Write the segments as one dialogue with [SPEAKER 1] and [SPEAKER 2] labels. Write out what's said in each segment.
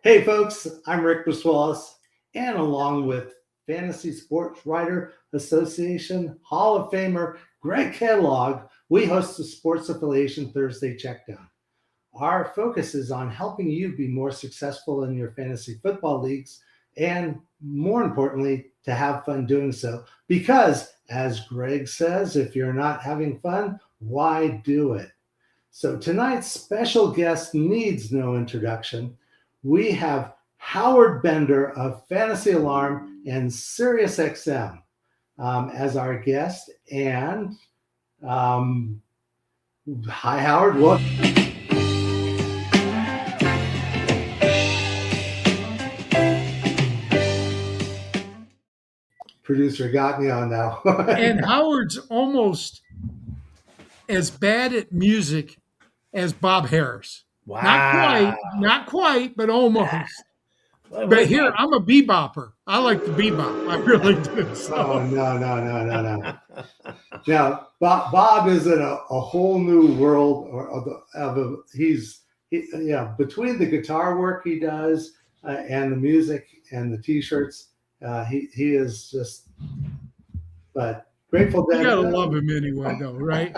[SPEAKER 1] Hey folks, I'm Rick Briswalis, and along with Fantasy Sports Writer Association Hall of Famer Greg Kellogg, we host the Sports Affiliation Thursday Checkdown. Our focus is on helping you be more successful in your fantasy football leagues and, more importantly, to have fun doing so. Because, as Greg says, if you're not having fun, why do it? So tonight's special guest needs no introduction. We have Howard Bender of Fantasy Alarm and SiriusXM as our guest. And hi, Howard. What? Producer got me on now.
[SPEAKER 2] And Howard's almost as bad at music as Bob Harris.
[SPEAKER 3] Wow.
[SPEAKER 2] Not quite, but almost. But here, I'm a bebopper. I like the bebop. I really do. So.
[SPEAKER 1] Oh, no. Now, Bob is in a whole new world between the guitar work he does and the music and the T-shirts, he is just, but Grateful Dead.
[SPEAKER 2] You gotta love him anyway, though, right?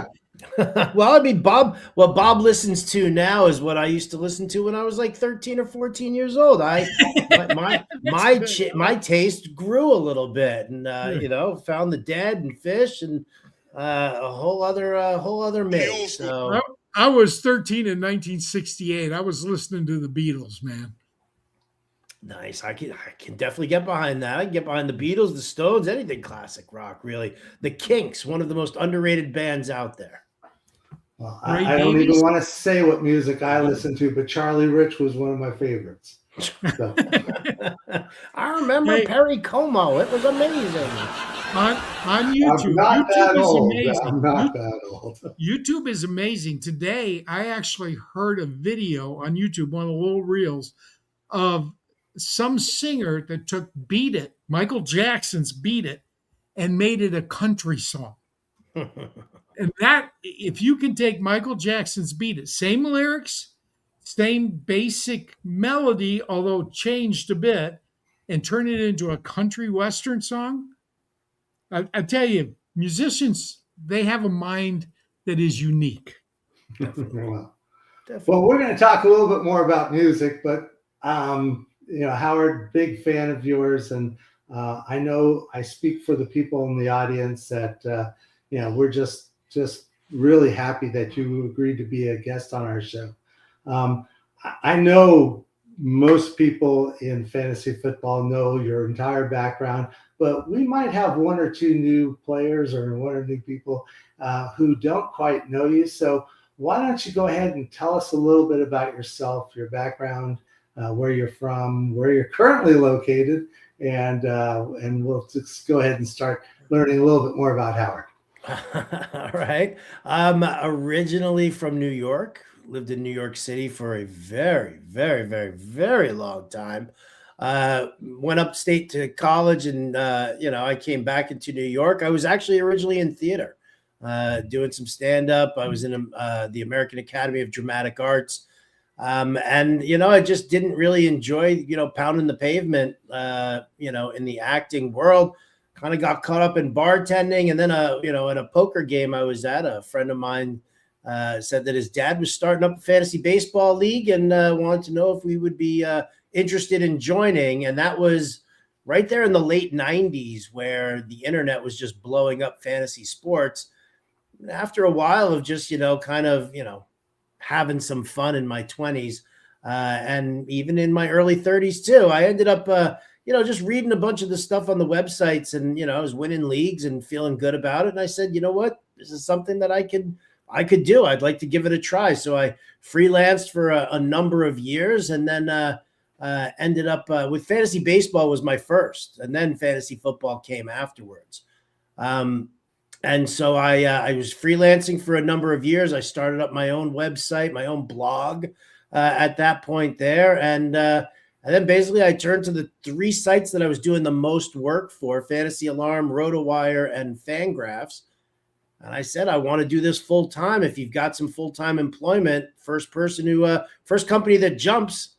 [SPEAKER 3] Well, I mean, what Bob listens to now is what I used to listen to when I was like 13 or 14 years old. My taste grew a little bit, and found the Dead and Fish and a whole other mix. So
[SPEAKER 2] I was 13 in 1968. I was listening to the Beatles, man.
[SPEAKER 3] Nice. I can definitely get behind that. I can get behind the Beatles, the Stones, anything classic rock, really. The Kinks, one of the most underrated bands out there.
[SPEAKER 1] Well, I don't even want to say what music I listen to, but Charlie Rich was one of my favorites. So.
[SPEAKER 3] I remember Perry Como. It was amazing.
[SPEAKER 2] On YouTube.
[SPEAKER 1] I'm not
[SPEAKER 2] YouTube
[SPEAKER 1] that
[SPEAKER 2] is
[SPEAKER 1] old.
[SPEAKER 2] amazing.
[SPEAKER 1] I'm not that old.
[SPEAKER 2] YouTube is amazing. Today, I actually heard a video on YouTube, one of the little reels, of some singer that took Beat It, Michael Jackson's Beat It, and made it a country song. And that, if you can take Michael Jackson's Beat It, same lyrics, same basic melody, although changed a bit, and turn it into a country western song, I tell you, musicians, they have a mind that is unique.
[SPEAKER 1] Well, we're going to talk a little bit more about music, but Howard, big fan of yours, and I know I speak for the people in the audience that we're just really happy that you agreed to be a guest on our show. I know most people in fantasy football know your entire background, but we might have one or two new players or one or two people who don't quite know you. So why don't you go ahead and tell us a little bit about yourself, your background, where you're from, where you're currently located, and we'll just go ahead and start learning a little bit more about Howard.
[SPEAKER 3] All right. I'm originally from New York, lived in New York City for a very, very, very, very long time. Went upstate to college and, I came back into New York. I was actually originally in theater, doing some stand-up. I was in the American Academy of Dramatic Arts. I just didn't really enjoy, pounding the pavement, in the acting world. Kind of got caught up in bartending. And then, in a poker game I was at, a friend of mine said that his dad was starting up a fantasy baseball league and wanted to know if we would be interested in joining. And that was right there in the late 90s where the internet was just blowing up fantasy sports. And after a while of just, having some fun in my 20s and even in my early 30s too, I ended up, just reading a bunch of the stuff on the websites and, I was winning leagues and feeling good about it. And I said, you know what, this is something that I could do. I'd like to give it a try. So I freelanced for a number of years and then ended up with fantasy baseball was my first, and then fantasy football came afterwards. And so I was freelancing for a number of years. I started up my own website, my own blog at that point there. And then basically I turned to the three sites that I was doing the most work for: Fantasy Alarm, RotoWire, and Fangraphs. And I said, I want to do this full time. If you've got some full-time employment, first company that jumps,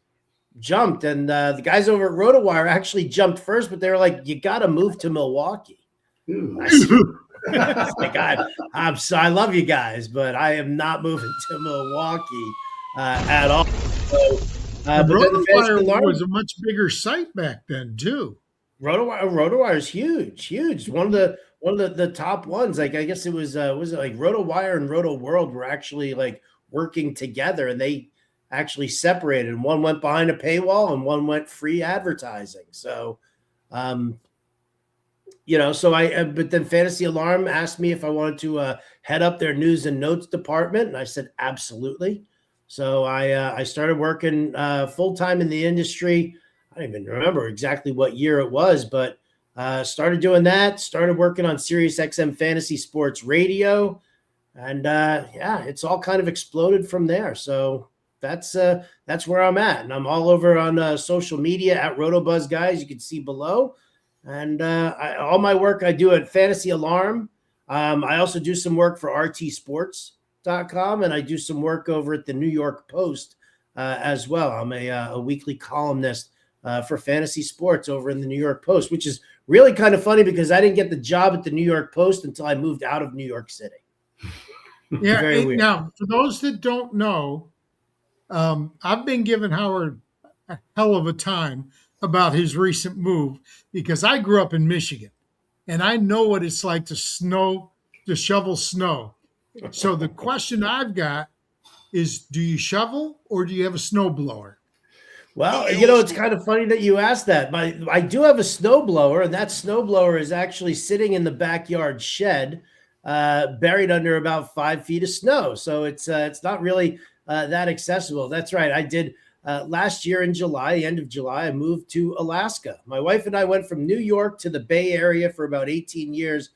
[SPEAKER 3] jumped, and the guys over at RotoWire actually jumped first, but they were like, "You got to move to Milwaukee." It's like, I love you guys, but I am not moving to Milwaukee at all. So, but then the
[SPEAKER 2] RotoWire was a much bigger site back then too.
[SPEAKER 3] RotoWire is huge. One of the top ones. Like, I guess it was it like RotoWire and RotoWorld were actually like working together, and they actually separated. And one went behind a paywall, and one went free advertising. So, but then Fantasy Alarm asked me if I wanted to head up their news and notes department, and I said absolutely. So I started working full time in the industry. I don't even remember exactly what year it was, but started doing that. Started working on Sirius XM Fantasy Sports Radio, and it's all kind of exploded from there. So that's where I'm at, and I'm all over on social media at RotoBuzz Guys. You can see below. And all my work I do at Fantasy Alarm. I also do some work for rtsports.com, and I do some work over at the New York Post as well. I'm a weekly columnist for fantasy sports over in the New York Post, which is really kind of funny because I didn't get the job at the New York Post until I moved out of New York City.
[SPEAKER 2] Yeah. Now, for those that don't know, I've been giving Howard a hell of a time about his recent move because I grew up in Michigan and I know what it's like to shovel snow. So the question I've got is, do you shovel or do you have a snow blower?
[SPEAKER 3] Well, it's kind of funny that you asked that. I do have a snow blower, and that snow blower is actually sitting in the backyard shed, buried under about 5 feet of snow. So it's not really that accessible. That's right. I did last year in July, the end of July, I moved to Alaska. My wife and I went from New York to the Bay Area for about 18 years.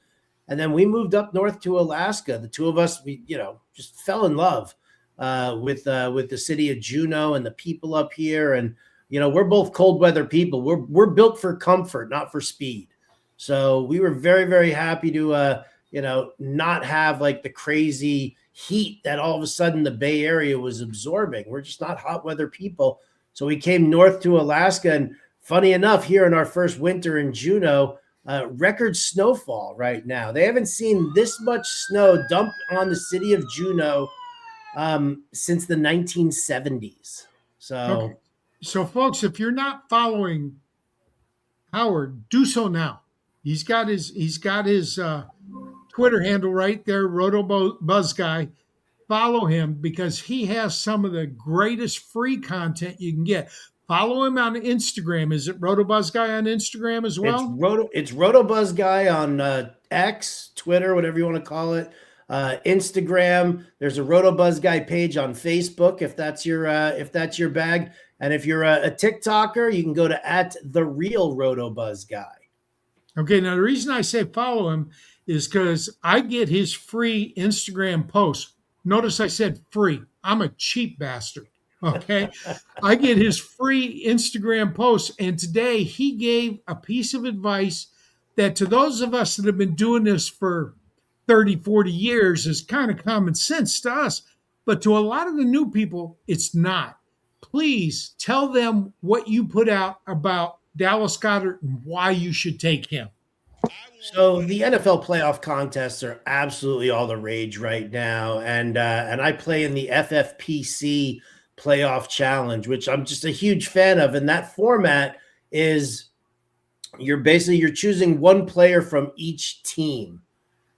[SPEAKER 3] And then we moved up north to Alaska. The two of us, we just fell in love with the city of Juneau and the people up here. And, we're both cold weather people. We're built for comfort, not for speed. So we were very, very happy to, not have like the crazy heat that all of a sudden the Bay Area was absorbing. We're just not hot weather people. So we came north to Alaska. And funny enough, here in our first winter in Juneau, record snowfall right now. They haven't seen this much snow dumped on the city of Juneau since the 1970s.
[SPEAKER 2] So folks, if you're not following Howard, do so now. He's got his Twitter handle right there, RotoBuzz Guy. Follow him because he has some of the greatest free content you can get. Follow him on Instagram. Is it RotoBuzz Guy on Instagram as well?
[SPEAKER 3] It's RotoBuzz Guy on X, Twitter, whatever you want to call it. Instagram. There's a RotoBuzz Guy page on Facebook if that's your bag. And if you're a TikToker, you can go to @TheRealRotoBuzz Guy.
[SPEAKER 2] Okay, now the reason I say follow him is because I get his free Instagram posts. Notice I said free. I'm a cheap bastard. Okay. I get his free Instagram posts. And today he gave a piece of advice that to those of us that have been doing this for 30, 40 years is kind of common sense to us. But to a lot of the new people, it's not. Please tell them what you put out about Dallas Goedert and why you should take him.
[SPEAKER 3] So the NFL playoff contests are absolutely all the rage right now. And I play in the FFPC playoff challenge, which I'm just a huge fan of. And that format is you're choosing one player from each team,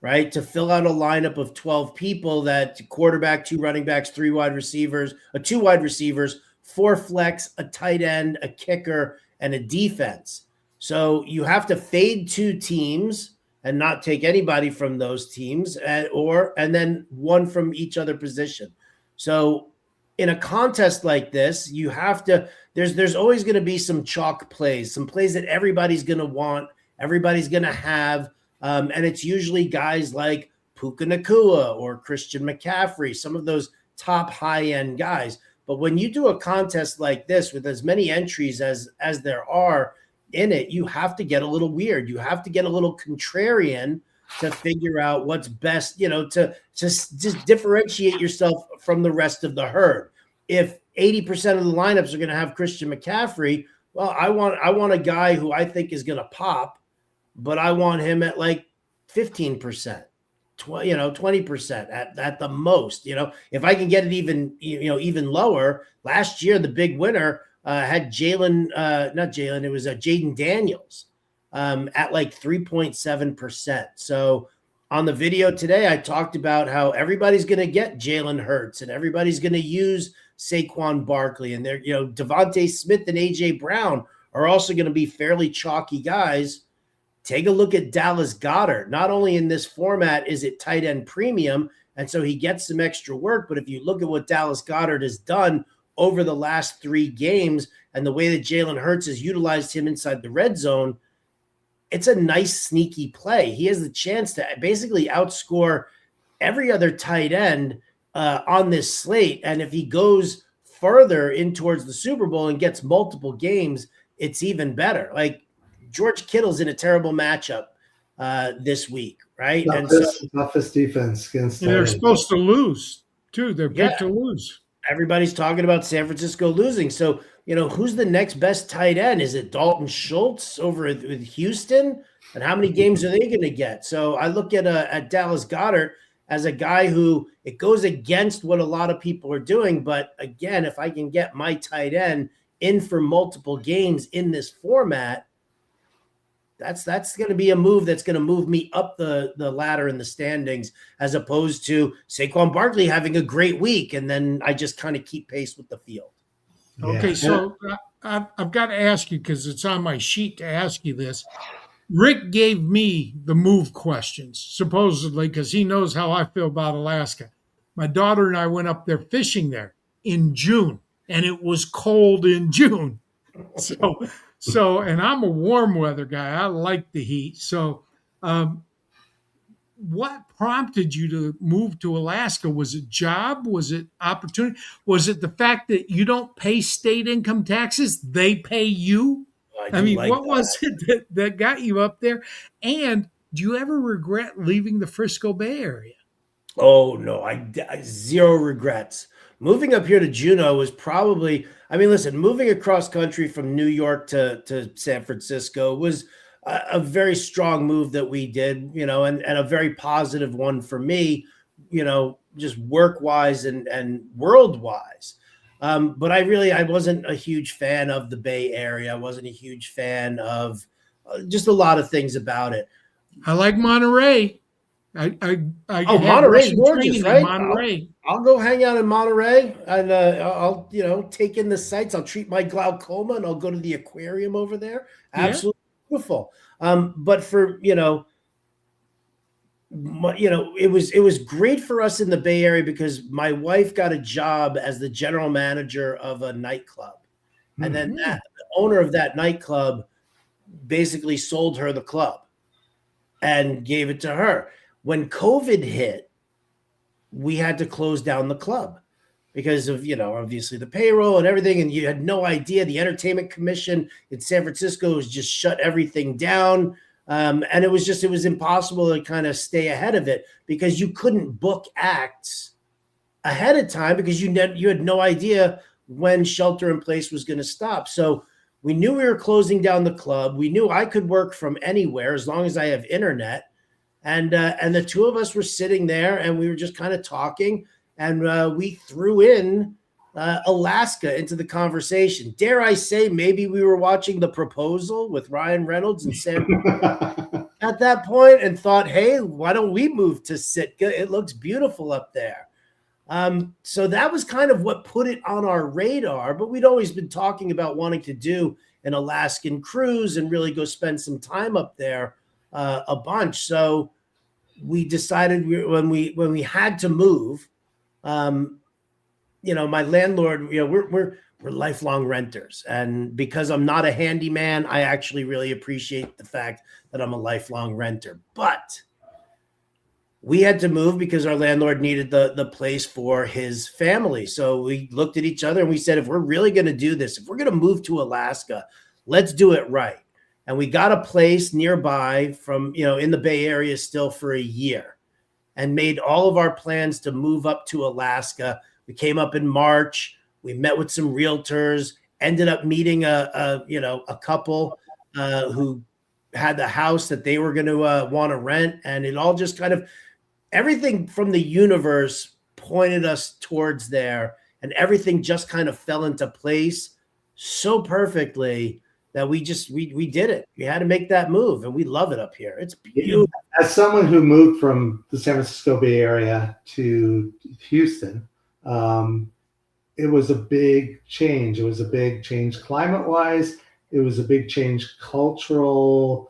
[SPEAKER 3] right? To fill out a lineup of 12 people, that quarterback, 2 running backs, 2 wide receivers, 4 flex, a tight end, a kicker, and a defense. So you have to fade 2 teams and not take anybody from those teams, and then one from each other position. So in a contest like this, you have to, there's always going to be some chalk plays, some plays that everybody's going to want, everybody's going to have. And it's usually guys like Puka Nacua or Christian McCaffrey, some of those top high-end guys. But when you do a contest like this with as many entries as there are in it, you have to get a little weird. You have to get a little contrarian to figure out what's best, to just differentiate yourself from the rest of the herd. If 80% of the lineups are going to have Christian McCaffrey. Well, I want a guy who I think is going to pop, but I want him at like 15%, 20% at the most. If I can get it even lower. Last year, the big winner had it was Jaden Daniels at like 3.7%. So on the video today, I talked about how everybody's going to get Jalen Hurts and everybody's going to use Saquon Barkley, and they're, Devontae Smith and AJ Brown are also going to be fairly chalky guys. Take a look at Dallas Goedert. Not only in this format is it tight end premium, and so he gets some extra work, but if you look at what Dallas Goedert has done over the last 3 games and the way that Jalen Hurts has utilized him inside the red zone, it's a nice sneaky play. He has the chance to basically outscore every other tight end on this slate. And if he goes further in towards the Super Bowl and gets multiple games, it's even better. Like George Kittle's in a terrible matchup this week, right?
[SPEAKER 1] Toughest defense against.
[SPEAKER 2] They're supposed to lose too. They're picked to lose.
[SPEAKER 3] Everybody's talking about San Francisco losing. So, who's the next best tight end? Is it Dalton Schultz over with Houston? And how many games are they going to get? So I look at Dallas Goedert as a guy who it goes against what a lot of people are doing. But again, if I can get my tight end in for multiple games in this format, that's going to be a move that's going to move me up the ladder in the standings, as opposed to Saquon Barkley having a great week, and then I just kind of keep pace with the field.
[SPEAKER 1] Yeah.
[SPEAKER 2] Okay, so I've got to ask you, because it's on my sheet to ask you this. Rick gave me the move questions, supposedly, because he knows how I feel about Alaska. My daughter and I went up there fishing there in June, and it was cold in June. So, and I'm a warm weather guy. I like the heat. So, what prompted you to move to Alaska? Was it job? Was it opportunity? Was it the fact that you don't pay state income taxes? They pay you? I mean, what was it that got you up there? And do you ever regret leaving the Frisco Bay Area?
[SPEAKER 3] Oh, no, I zero regrets. Moving up here to Juneau was probably, listen, moving across country from New York to San Francisco was a very strong move that we did, and a very positive one for me, just work-wise and world-wise. But I wasn't a huge fan of the Bay Area. I wasn't a huge fan of just a lot of things about it.
[SPEAKER 2] I like Monterey.
[SPEAKER 3] Monterey's gorgeous, right?
[SPEAKER 2] Monterey.
[SPEAKER 3] I'll go hang out in Monterey, and I'll take in the sights. I'll treat my glaucoma, and I'll go to the aquarium over there. Absolutely beautiful. But for it was great for us in the Bay Area because my wife got a job as the general manager of a nightclub, and then the owner of that nightclub basically sold her the club and gave it to her. When COVID hit, we had to close down the club because of, obviously the payroll and everything. And you had no idea. The Entertainment Commission in San Francisco was just shut everything down. And it was impossible to kind of stay ahead of it because you couldn't book acts ahead of time because you had no idea when shelter in place was going to stop. So we knew we were closing down the club. We knew I could work from anywhere as long as I have internet. And the two of us were sitting there and we were just kind of talking, and we threw in Alaska into the conversation. Dare I say, maybe we were watching The Proposal with Ryan Reynolds and Sam at that point and thought, hey, why don't we move to Sitka? It looks beautiful up there. So that was kind of what put it on our radar, but we'd always been talking about wanting to do an Alaskan cruise and really go spend some time up there a bunch. So we decided when we had to move, my landlord, we're lifelong renters. And because I'm not a handyman, I actually really appreciate the fact that I'm a lifelong renter. But we had to move because our landlord needed the place for his family. So we looked at each other and we said, if we're really going to do this, if we're going to move to Alaska, let's do it right. And we got a place nearby from, in the Bay Area still for a year and made all of our plans to move up to Alaska. We came up in March. We met with some realtors, ended up meeting a couple who had the house that they were going to want to rent. And it all just kind of, everything from the universe pointed us towards there, and everything just kind of fell into place so perfectly that we did it. We had to make that move, and we love it up here. It's beautiful.
[SPEAKER 1] As someone who moved from the San Francisco Bay Area to Houston, it was a big change. It was a big change climate-wise. It was a big change cultural.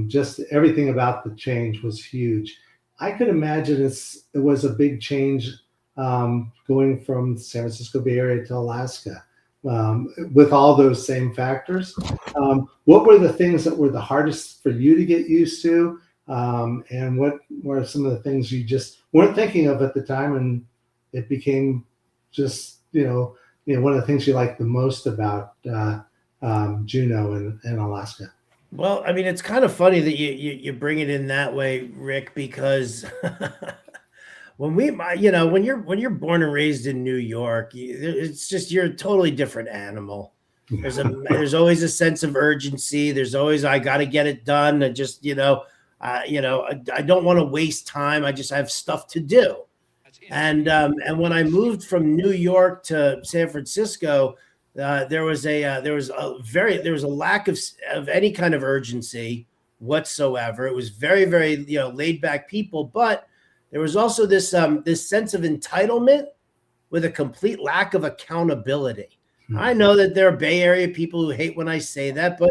[SPEAKER 1] Just everything about the change was huge. I could imagine it was a big change going from the San Francisco Bay Area to Alaska. With all those same factors. What were the things that were the hardest for you to get used to? And what were some of the things you just weren't thinking of at the time, and it became just, one of the things you liked the most about Juneau and Alaska?
[SPEAKER 3] Well, I mean, it's kind of funny that you bring it in that way, Rick, because when you're born and raised in New York, it's just, you're a totally different animal. There's always a sense of urgency. There's always, I got to get it done. I just, I don't want to waste time. I just have stuff to do. And when I moved from New York to San Francisco, there was a lack of any kind of urgency whatsoever. It was very, very, laid back people, but there was also this sense of entitlement with a complete lack of accountability. Mm-hmm. I know that there are Bay Area people who hate when I say that, but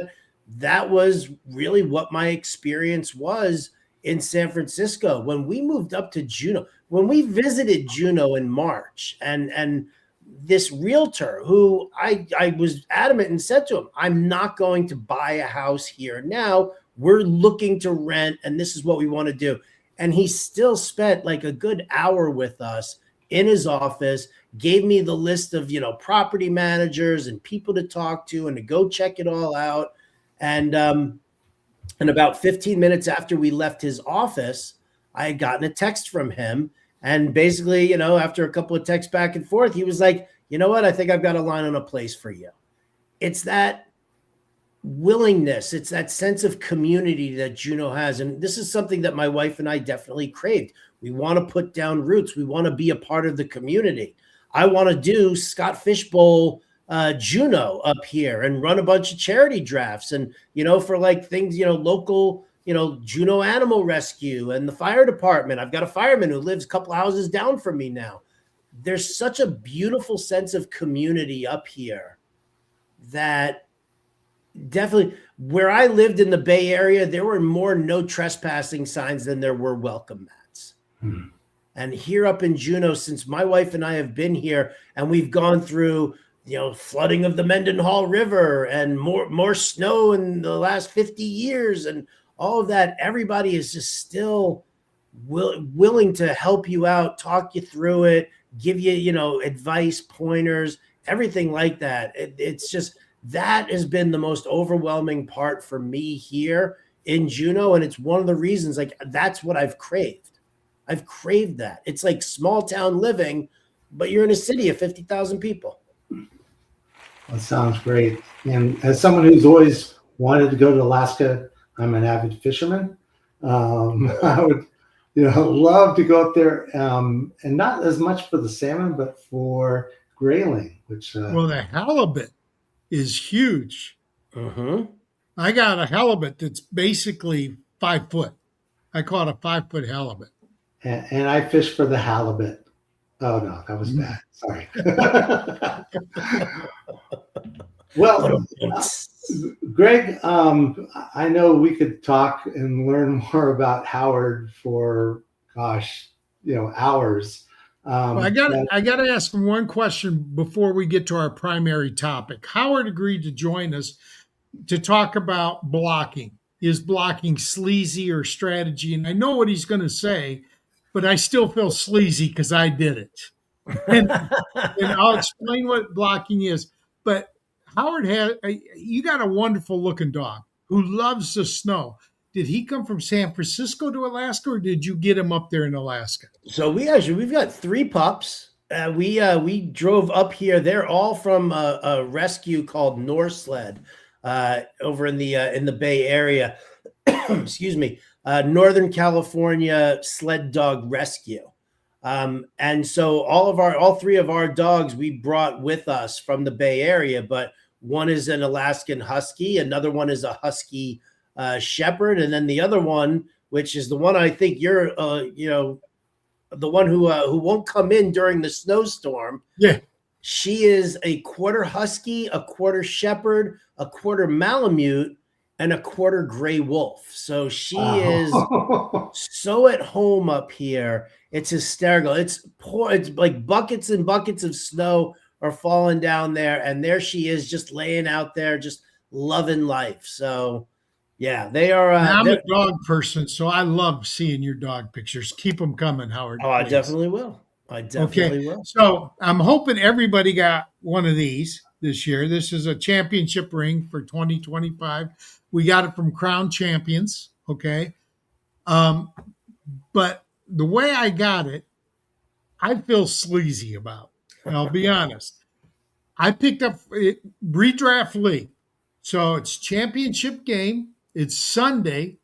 [SPEAKER 3] that was really what my experience was in San Francisco. When we moved up to Juneau, when we visited Juneau in March, and this realtor who I was adamant and said to him, I'm not going to buy a house here now. We're looking to rent, and this is what we want to do. And he still spent like a good hour with us in his office, gave me the list of, property managers and people to talk to and to go check it all out. And about 15 minutes after we left his office, I had gotten a text from him. And basically, after a couple of texts back and forth, he was like, you know what? I think I've got a line on a place for you. It's that willingness. It's that sense of community that Juneau has. And this is something that my wife and I definitely craved. We want to put down roots. We want to be a part of the community. I want to do Scott Fishbowl Juneau up here and run a bunch of charity drafts and, for like things, local, Juneau Animal Rescue and the fire department. I've got a fireman who lives a couple houses down from me now. There's such a beautiful sense of community up here that definitely, where I lived in the Bay Area, there were more no trespassing signs than there were welcome mats. Hmm. And here up in Juneau, since my wife and I have been here and we've gone through, flooding of the Mendenhall River and more snow in the last 50 years and all of that, everybody is just still willing to help you out, talk you through it, give you, advice, pointers, everything like that. It's just, that has been the most overwhelming part for me here in Juneau. And it's one of the reasons, like, that's what I've craved. I've craved that. It's like small town living, but you're in a city of 50,000 people.
[SPEAKER 1] That sounds great. And as someone who's always wanted to go to Alaska, I'm an avid fisherman. I would, love to go up there, and not as much for the salmon, but for grayling, which
[SPEAKER 2] well, the halibut is huge.
[SPEAKER 3] Uh-huh.
[SPEAKER 2] I got a halibut that's basically 5 foot. I caught a 5 foot halibut.
[SPEAKER 1] And I fish for the halibut. Oh no, that was bad. Sorry. Well, Greg, I know we could talk and learn more about Howard for, hours.
[SPEAKER 2] Well, I got to ask him one question before we get to our primary topic. Howard agreed to join us to talk about blocking. Is blocking sleazy or strategy? And I know what he's going to say, but I still feel sleazy because I did it. And I'll explain what blocking is. But Howard you got a wonderful looking dog who loves the snow. Did he come from San Francisco to Alaska, or did you get him up there in Alaska?
[SPEAKER 3] So we've got 3 pups. We drove up here. They're all from a rescue called Norsled over in the Bay Area. Excuse me, Northern California Sled Dog Rescue. And so all three of our dogs we brought with us from the Bay Area, but one is an Alaskan Husky, another one is a Husky Shepherd, and then the other one, which is the one I think you're, the one who won't come in during the snowstorm.
[SPEAKER 2] Yeah.
[SPEAKER 3] She is a quarter Husky, a quarter Shepherd, a quarter Malamute, and a quarter Gray Wolf. So she is so at home up here. It's hysterical. It's poor. It's like buckets and buckets of snow are falling down there, and there she is, just laying out there, just loving life. So, yeah, they are.
[SPEAKER 2] I'm a dog person, so I love seeing your dog pictures. Keep them coming, Howard.
[SPEAKER 3] Oh, I definitely will. I definitely will.
[SPEAKER 2] So I'm hoping everybody got one of these this year. This is a championship ring for 2025. We got it from Crown Champions. Okay. But the way I got it, I feel sleazy about. And I'll be honest. I picked up redraft league. So it's championship game. It's Sunday.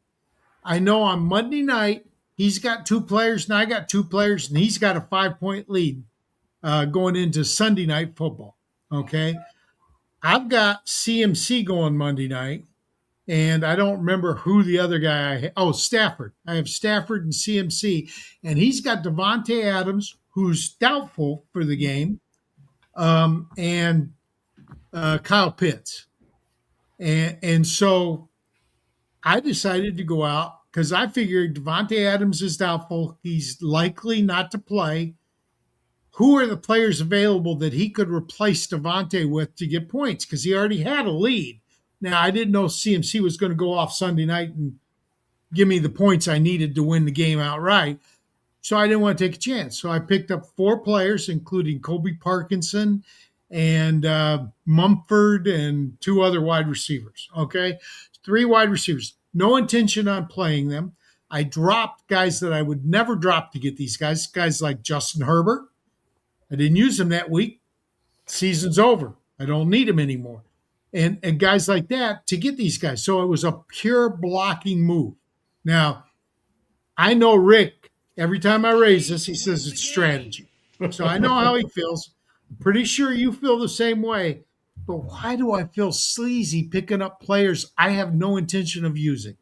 [SPEAKER 2] I know on Monday night, he's got 2 players and I got 2 players, and he's got a 5-point lead going into Sunday night football. Okay. I've got CMC going Monday night, and I don't remember who the other guy Stafford. I have Stafford and CMC, and he's got Devontae Adams, who's doubtful for the game, and Kyle Pitts. And so I decided to go out because I figured Devontae Adams is doubtful. He's likely not to play. Who are the players available that he could replace Devontae with to get points? Because he already had a lead. Now, I didn't know CMC was going to go off Sunday night and give me the points I needed to win the game outright. So I didn't want to take a chance. So I picked up 4 players, including Kobe Parkinson and Mumford and 2 other wide receivers. Okay. 3 wide receivers. No intention on playing them. I dropped guys that I would never drop to get these guys like Justin Herbert. I didn't use him that week. Season's over. I don't need him anymore. And guys like that to get these guys. So it was a pure blocking move. Now, I know Rick, every time I raise this, he says it's strategy. So I know how he feels. I'm pretty sure you feel the same way. But why do I feel sleazy picking up players I have no intention of using?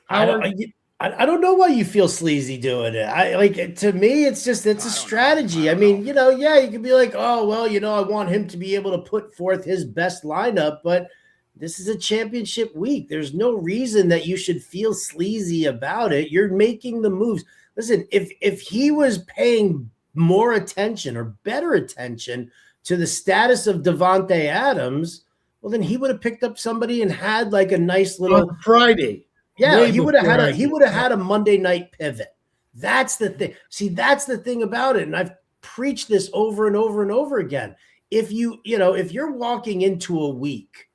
[SPEAKER 3] I don't know why you feel sleazy doing it. To me, it's a strategy. I mean, you can be like, oh, well, I want him to be able to put forth his best lineup, but this is a championship week. There's no reason that you should feel sleazy about it. You're making the moves. Listen, if he was paying more attention or better attention to the status of Devontae Adams, well, then he would have picked up somebody and had like a nice little
[SPEAKER 2] Friday.
[SPEAKER 3] Yeah, he would have had a Monday night pivot. That's the thing. See, that's the thing about it. And I've preached this over and over and over again. If you're walking into a week,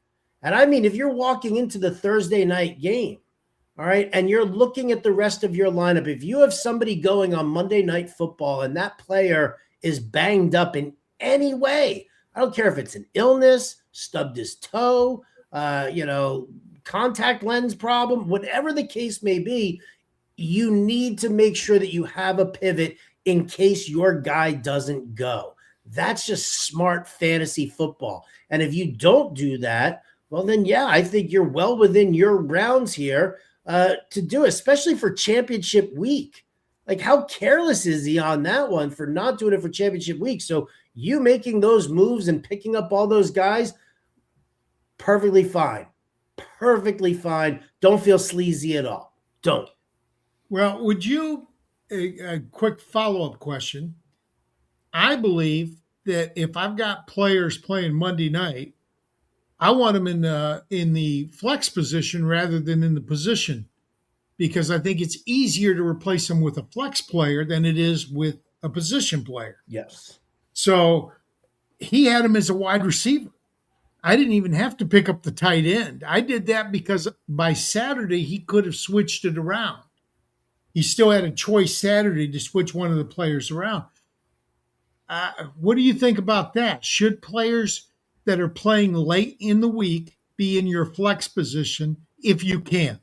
[SPEAKER 3] and I mean, if you're walking into the Thursday night game, all right, and you're looking at the rest of your lineup, if you have somebody going on Monday Night Football and that player is banged up in any way, I don't care if it's an illness, stubbed his toe, contact lens problem, whatever the case may be, you need to make sure that you have a pivot in case your guy doesn't go. That's just smart fantasy football. And if you don't do that, well, then, yeah, I think you're well within your rounds here to do, especially for championship week. Like, how careless is he on that one for not doing it for championship week? So you making those moves and picking up all those guys, perfectly fine. Perfectly fine. Don't feel sleazy at all. Don't.
[SPEAKER 2] Well, would you, a quick follow-up question. I believe that if I've got players playing Monday night, I want them in the flex position rather than in the position, because I think it's easier to replace them with a flex player than it is with a position player.
[SPEAKER 3] Yes.
[SPEAKER 2] So he had him as a wide receiver. I didn't even have to pick up the tight end. I did that because by Saturday, he could have switched it around. He still had a choice Saturday to switch one of the players around. What do you think about that? Should players that are playing late in the week be in your flex position if you can?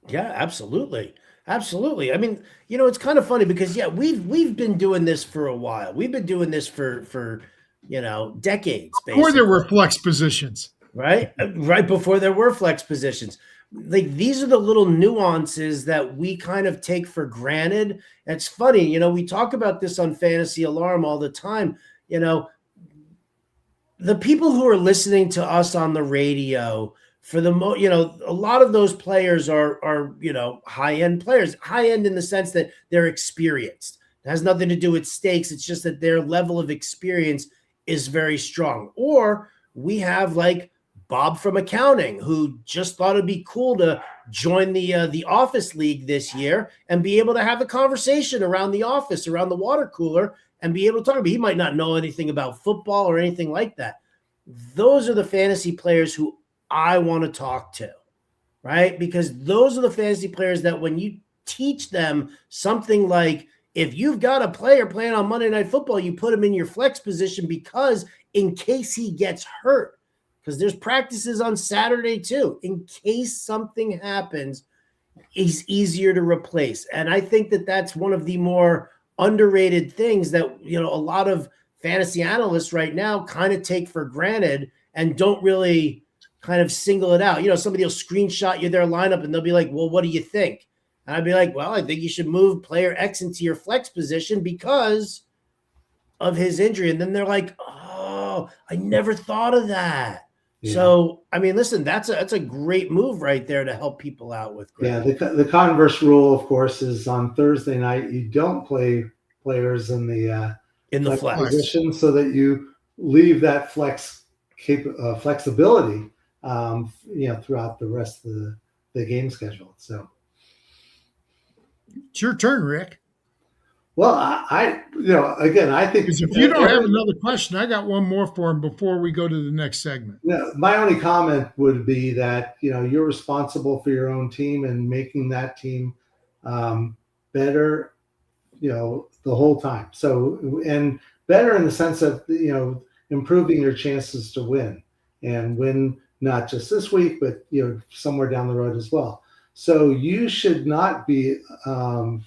[SPEAKER 3] Yeah, absolutely. Absolutely. I mean, it's kind of funny because yeah, we've been doing this for a while. We've been doing this for decades
[SPEAKER 2] Or there
[SPEAKER 3] basically,
[SPEAKER 2] were flex positions.
[SPEAKER 3] right? Right before there were flex positions. Like these are the little nuances that we kind of take for granted. It's funny, we talk about this on Fantasy Alarm all the time. The people who are listening to us on the radio, for a lot of those players are high end players, high end in the sense that they're experienced. It has nothing to do with stakes. It's just that their level of experience is very strong. Or we have like Bob from accounting, who just thought it'd be cool to join the office league this year and be able to have a conversation around the office, around the water cooler, and be able to talk about. He might not know anything about football or anything like that. Those are the fantasy players who I want to talk to, right? Because those are the fantasy players that when you teach them something like, if you've got a player playing on Monday Night Football, you put him in your flex position because in case he gets hurt, because there's practices on Saturday too, in case something happens, he's easier to replace. And I think that that's one of the more underrated things that, a lot of fantasy analysts right now kind of take for granted and don't really kind of single it out. Somebody will screenshot you their lineup and they'll be like, well, what do you think? And I'd be like, well, I think you should move player X into your flex position because of his injury. And then they're like, oh, I never thought of that. Yeah. So, I mean, listen, that's a great move right there to help people out with.
[SPEAKER 1] Yeah, the converse rule, of course, is on Thursday night you don't play players in the flex position, so that you leave that flexibility, throughout the rest of the game schedule. So,
[SPEAKER 2] it's your turn, Rick.
[SPEAKER 1] Well, I think
[SPEAKER 2] because if you don't have another question, I got one more for him before we go to the next segment.
[SPEAKER 1] My only comment would be that, you're responsible for your own team and making that team better, the whole time. So, and better in the sense of, improving your chances to win and win, not just this week, but, somewhere down the road as well. So you should not be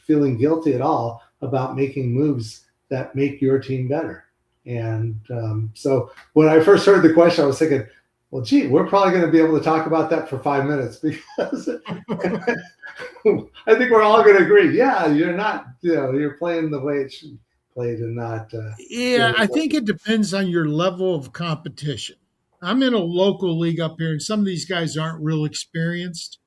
[SPEAKER 1] feeling guilty at all about making moves that make your team better. And so when I first heard the question, I was thinking, well, gee, we're probably going to be able to talk about that for 5 minutes, because I think we're all going to agree. Yeah, you're not, you're playing the way it should be played and not.
[SPEAKER 2] I think it depends on your level of competition. I'm in a local league up here, and some of these guys aren't real experienced.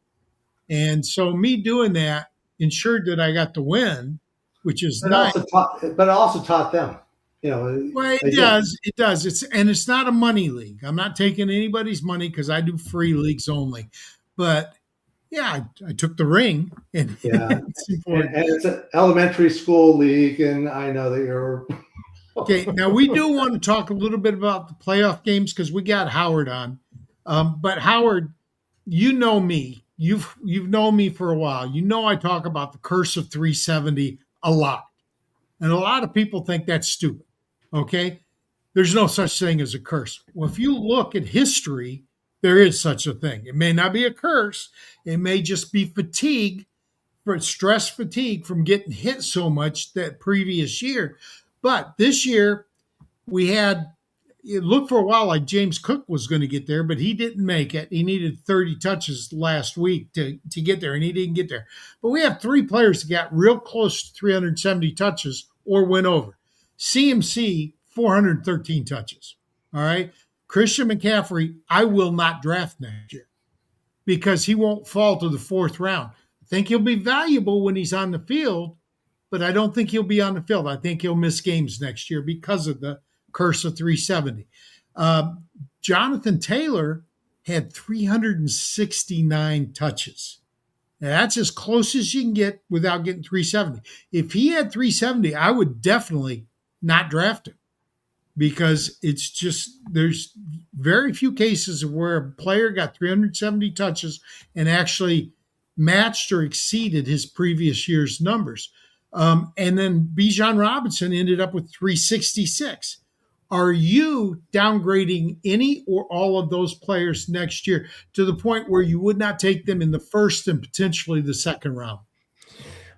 [SPEAKER 2] And so me doing that ensured that I got the win, which is nice.
[SPEAKER 1] But it also taught them,
[SPEAKER 2] Well, it does. It's not a money league. I'm not taking anybody's money because I do free leagues only. But yeah, I took the ring, and
[SPEAKER 1] it's important. And it's an elementary school league, and I know that you're.
[SPEAKER 2] Okay, now we do want to talk a little bit about the playoff games because we got Howard on. But Howard, you know me. You've known me for a while. I talk about the curse of 370 a lot. And a lot of people think that's stupid. Okay? There's no such thing as a curse. Well, if you look at history, there is such a thing. It may not be a curse. It may just be fatigue, stress fatigue from getting hit so much that previous year. But this year, it looked for a while like James Cook was going to get there, but he didn't make it. He needed 30 touches last week to get there, and he didn't get there. But we have 3 players that got real close to 370 touches or went over. CMC, 413 touches. All right. Christian McCaffrey, I will not draft next year because he won't fall to the 4th round. I think he'll be valuable when he's on the field, but I don't think he'll be on the field. I think he'll miss games next year because of the curse of 370. Jonathan Taylor had 369 touches. Now, that's as close as you can get without getting 370. If he had 370, I would definitely not draft him because it's just there's very few cases of where a player got 370 touches and actually matched or exceeded his previous year's numbers. And then Bijan Robinson ended up with 366. Are you downgrading any or all of those players next year to the point where you would not take them in the first and potentially the second round?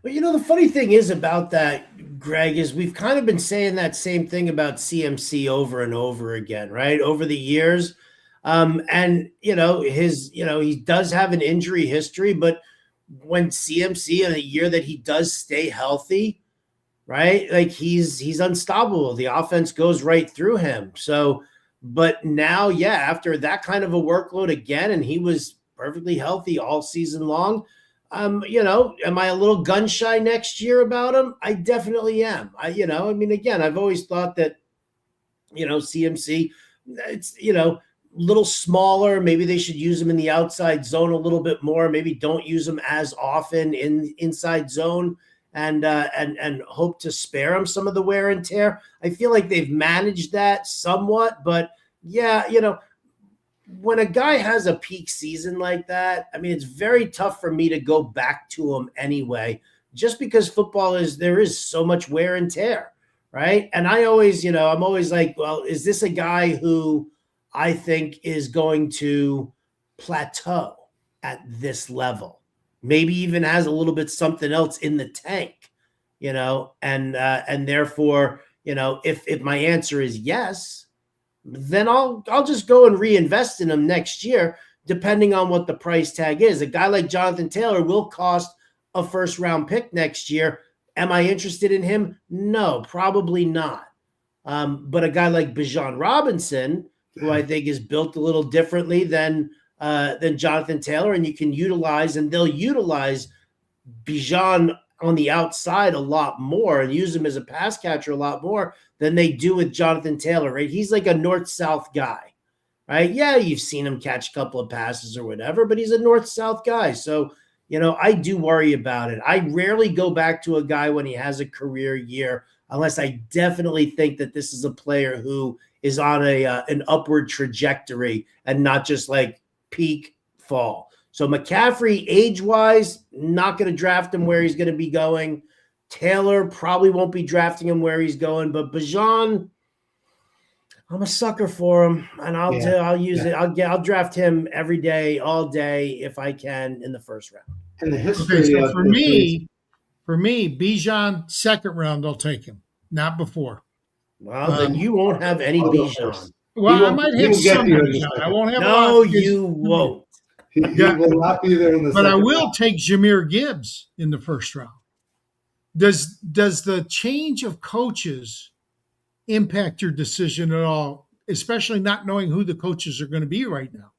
[SPEAKER 3] Well, the funny thing is about that, Greg, is we've kind of been saying that same thing about CMC over and over again, right? Over the years. And he does have an injury history, but when CMC in a year that he does stay healthy, right? Like he's unstoppable. The offense goes right through him. So, but now, yeah, after that kind of a workload again, and he was perfectly healthy all season long. Am I a little gun shy next year about him? I definitely am. Again, I've always thought that, CMC, it's, little smaller. Maybe they should use him in the outside zone a little bit more. Maybe don't use him as often in inside zone and hope to spare him some of the wear and tear. I feel like they've managed that somewhat, but yeah, when a guy has a peak season like that, it's very tough for me to go back to him anyway, just because there is so much wear and tear, right? And I always, I'm always like, well, is this a guy who I think is going to plateau at this level? Maybe even has a little bit something else in the tank, and therefore, if my answer is yes, then I'll just go and reinvest in him next year, depending on what the price tag is. A guy like Jonathan Taylor will cost a first round pick next year. Am I interested in him? No, probably not. But a guy like Bijan Robinson, who I think is built a little differently than Jonathan Taylor, and you can utilize, and they'll utilize Bijan on the outside a lot more and use him as a pass catcher a lot more than they do with Jonathan Taylor, right? He's like a north-south guy, right? Yeah, you've seen him catch a couple of passes or whatever, but he's a north-south guy. So, I do worry about it. I rarely go back to a guy when he has a career year, unless I definitely think that this is a player who is on an upward trajectory and not just like peak fall. So McCaffrey, age-wise, not going to draft him where he's going to be going. Taylor probably won't be drafting him where he's going, but Bijan, I'm a sucker for him, and I'll draft him every day, all day, if I can, in the first round.
[SPEAKER 1] And the history.
[SPEAKER 2] Okay, so for me, Bijan second round, I'll take him, not before.
[SPEAKER 3] Well, then you won't have any Bijan.
[SPEAKER 2] Well, I might have some Bijan. I won't have.
[SPEAKER 3] No, you won't.
[SPEAKER 1] He will not be there in the
[SPEAKER 2] but
[SPEAKER 1] second
[SPEAKER 2] I will
[SPEAKER 1] round.
[SPEAKER 2] take Jahmyr Gibbs in the first round. Does the change of coaches impact your decision at all, especially not knowing who the coaches are going to be right now?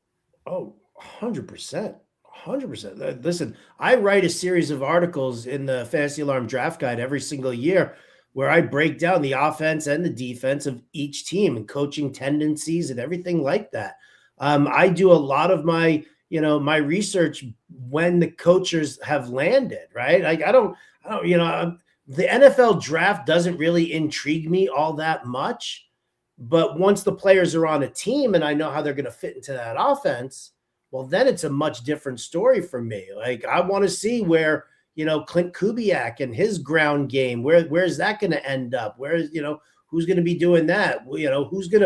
[SPEAKER 3] Oh, 100%. 100%. Listen, I write a series of articles in the Fantasy Alarm Draft Guide every single year where I break down the offense and the defense of each team and coaching tendencies and everything like that. I do a lot of my research when the coaches have landed, right? Like the NFL draft doesn't really intrigue me all that much, but once the players are on a team and I know how they're going to fit into that offense, well, then it's a much different story for me. Like I want to see where, Clint Kubiak and his ground game, where's that going to end up? Who's going to be doing that? Who's going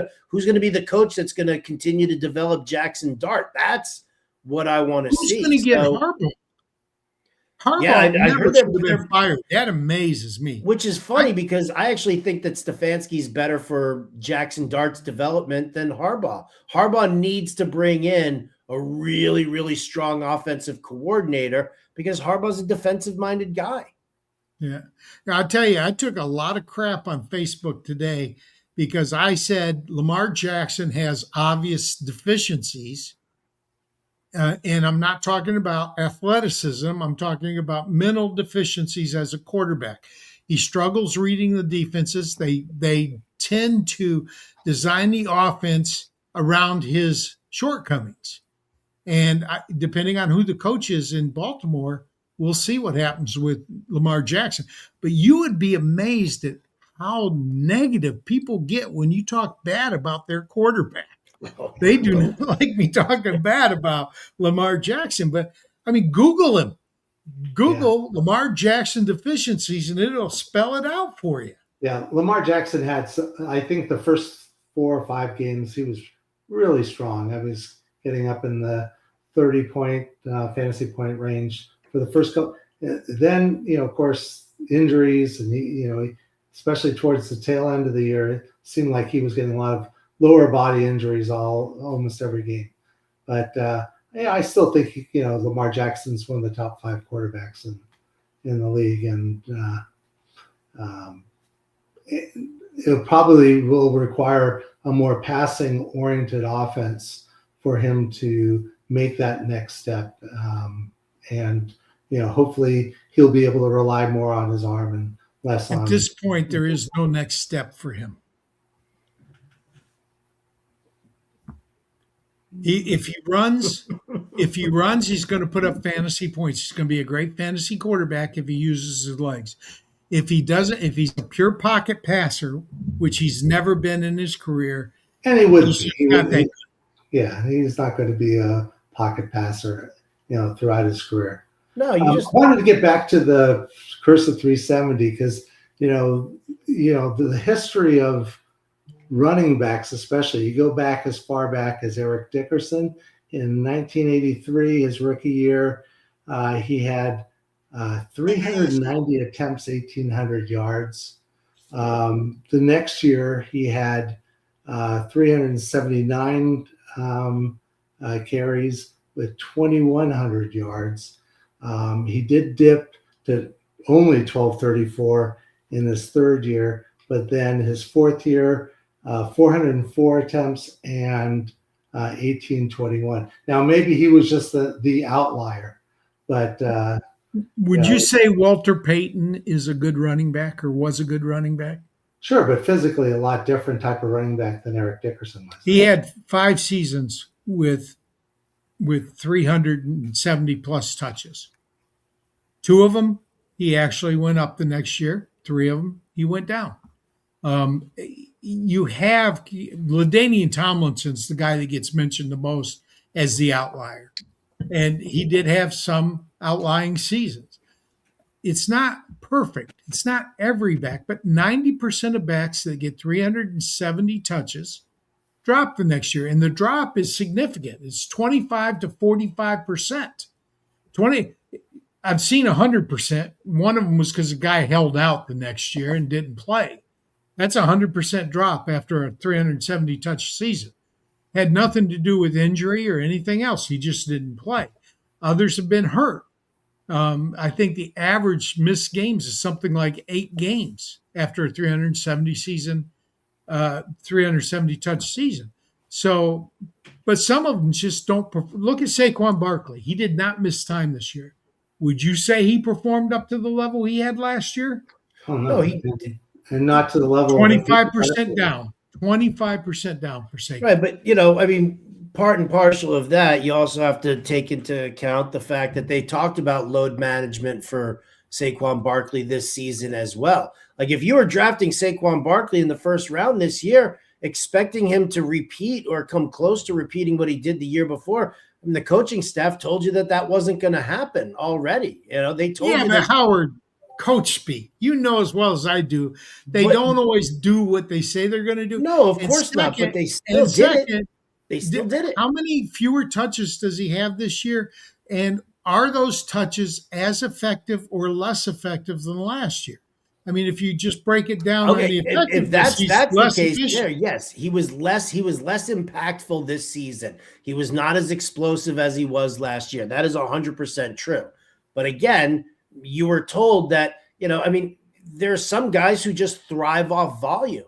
[SPEAKER 3] to be the coach that's going to continue to develop Jackson Dart? That's what I want to see.
[SPEAKER 2] Who's going to get Harbaugh? Harbaugh,
[SPEAKER 3] yeah, I heard
[SPEAKER 2] should have been fired. That amazes me.
[SPEAKER 3] Which is funny because I actually think that Stefanski's better for Jackson Dart's development than Harbaugh. Harbaugh needs to bring in a really, really strong offensive coordinator because Harbaugh's a defensive-minded guy.
[SPEAKER 2] Yeah. Now, I'll tell you, I took a lot of crap on Facebook today because I said Lamar Jackson has obvious deficiencies. And I'm not talking about athleticism. I'm talking about mental deficiencies as a quarterback. He struggles reading the defenses. They tend to design the offense around his shortcomings. And depending on who the coach is in Baltimore, we'll see what happens with Lamar Jackson. But you would be amazed at how negative people get when you talk bad about their quarterback. They do not like me talking bad about Lamar Jackson, but Google him. Google Lamar Jackson deficiencies and it'll spell it out for you.
[SPEAKER 1] Yeah, Lamar Jackson had, I think, the first 4 or 5 games he was really strong. I was getting up in the 30-point fantasy point range for the first couple. Then, of course, injuries, and especially towards the tail end of the year, it seemed like he was getting a lot of lower body injuries almost every game. But I still think Lamar Jackson's one of the top 5 quarterbacks in the league, and it probably will require a more passing-oriented offense for him to make that next step. And hopefully he'll be able to rely more on his arm and less on.
[SPEAKER 2] At this point, there is no next step for him. If he runs, he's going to put up fantasy points. He's going to be a great fantasy quarterback if he uses his legs. If he doesn't, if he's a pure pocket passer, which he's never been in his career,
[SPEAKER 1] and he wouldn't. He's not going to be a pocket passer, throughout his career.
[SPEAKER 3] No, I
[SPEAKER 1] wanted to get back to the Curse of 370 because the history of running backs, especially, you go back as far back as Eric Dickerson in 1983, his rookie year. He had 390 attempts, 1,800 yards. The next year, he had 379 carries with 2,100 yards. He did dip to only 1,234 in his third year, but then his fourth year, 404 attempts and 1,821. Now, maybe he was just the outlier, but
[SPEAKER 2] would you say Walter Payton is a good running back or was a good running back?
[SPEAKER 1] Sure, but physically a lot different type of running back than Eric Dickerson was.
[SPEAKER 2] He had 5 seasons with 370 plus touches. 2 of them, he actually went up the next year. 3 of them, he went down. You have LaDainian Tomlinson's the guy that gets mentioned the most as the outlier. And he did have some outlying seasons. It's not perfect. It's not every back, but 90% of backs that get 370 touches drop the next year. And the drop is significant. It's 25 to 45%. I've seen 100%. One of them was because a guy held out the next year and didn't play. That's a 100% drop after a 370 touch season. Had nothing to do with injury or anything else. He just didn't play. Others have been hurt. I think the average missed games is something like 8 games after a 370 season, 370 touch season. So, but some of them just don't. Look at Saquon Barkley. He did not miss time this year. Would you say he performed up to the level he had last year?
[SPEAKER 1] Oh, no, he didn't. And not to the level
[SPEAKER 2] 25% down. 25% down for Saquon.
[SPEAKER 3] Right, but part and parcel of that, you also have to take into account the fact that they talked about load management for Saquon Barkley this season as well. Like if you were drafting Saquon Barkley in the first round this year, expecting him to repeat or come close to repeating what he did the year before, and the coaching staff told you that wasn't going to happen already. They told you that.
[SPEAKER 2] Howard, coach speak. You know as well as I do, they don't always do what they say they're going to do.
[SPEAKER 3] No, of course not, but they still did it. They still did it.
[SPEAKER 2] How many fewer touches does he have this year? And are those touches as effective or less effective than last year? I mean, if you just break it down,
[SPEAKER 3] okay, if that's the case, there, yes, he was less impactful this season. He was not as explosive as he was last year. That is 100% true. But again, you were told that, there's some guys who just thrive off volume.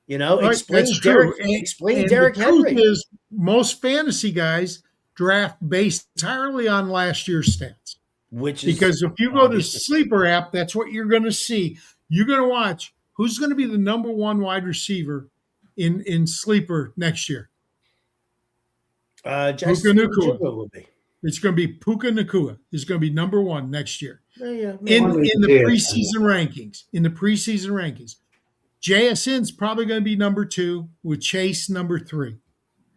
[SPEAKER 2] Right,
[SPEAKER 3] explain Derrick Henry.
[SPEAKER 2] Is most fantasy guys draft based entirely on last year's stats. Because if you go to Sleeper app, that's what you're going to see. You're going to watch who's going to be the number 1 wide receiver in Sleeper next year.
[SPEAKER 3] Puka Nacua will be.
[SPEAKER 2] It's going to be Puka Nacua. Is going to be number 1 next year.
[SPEAKER 3] Yeah.
[SPEAKER 2] In the preseason rankings. JSN's probably going to be number 2 with Chase number 3.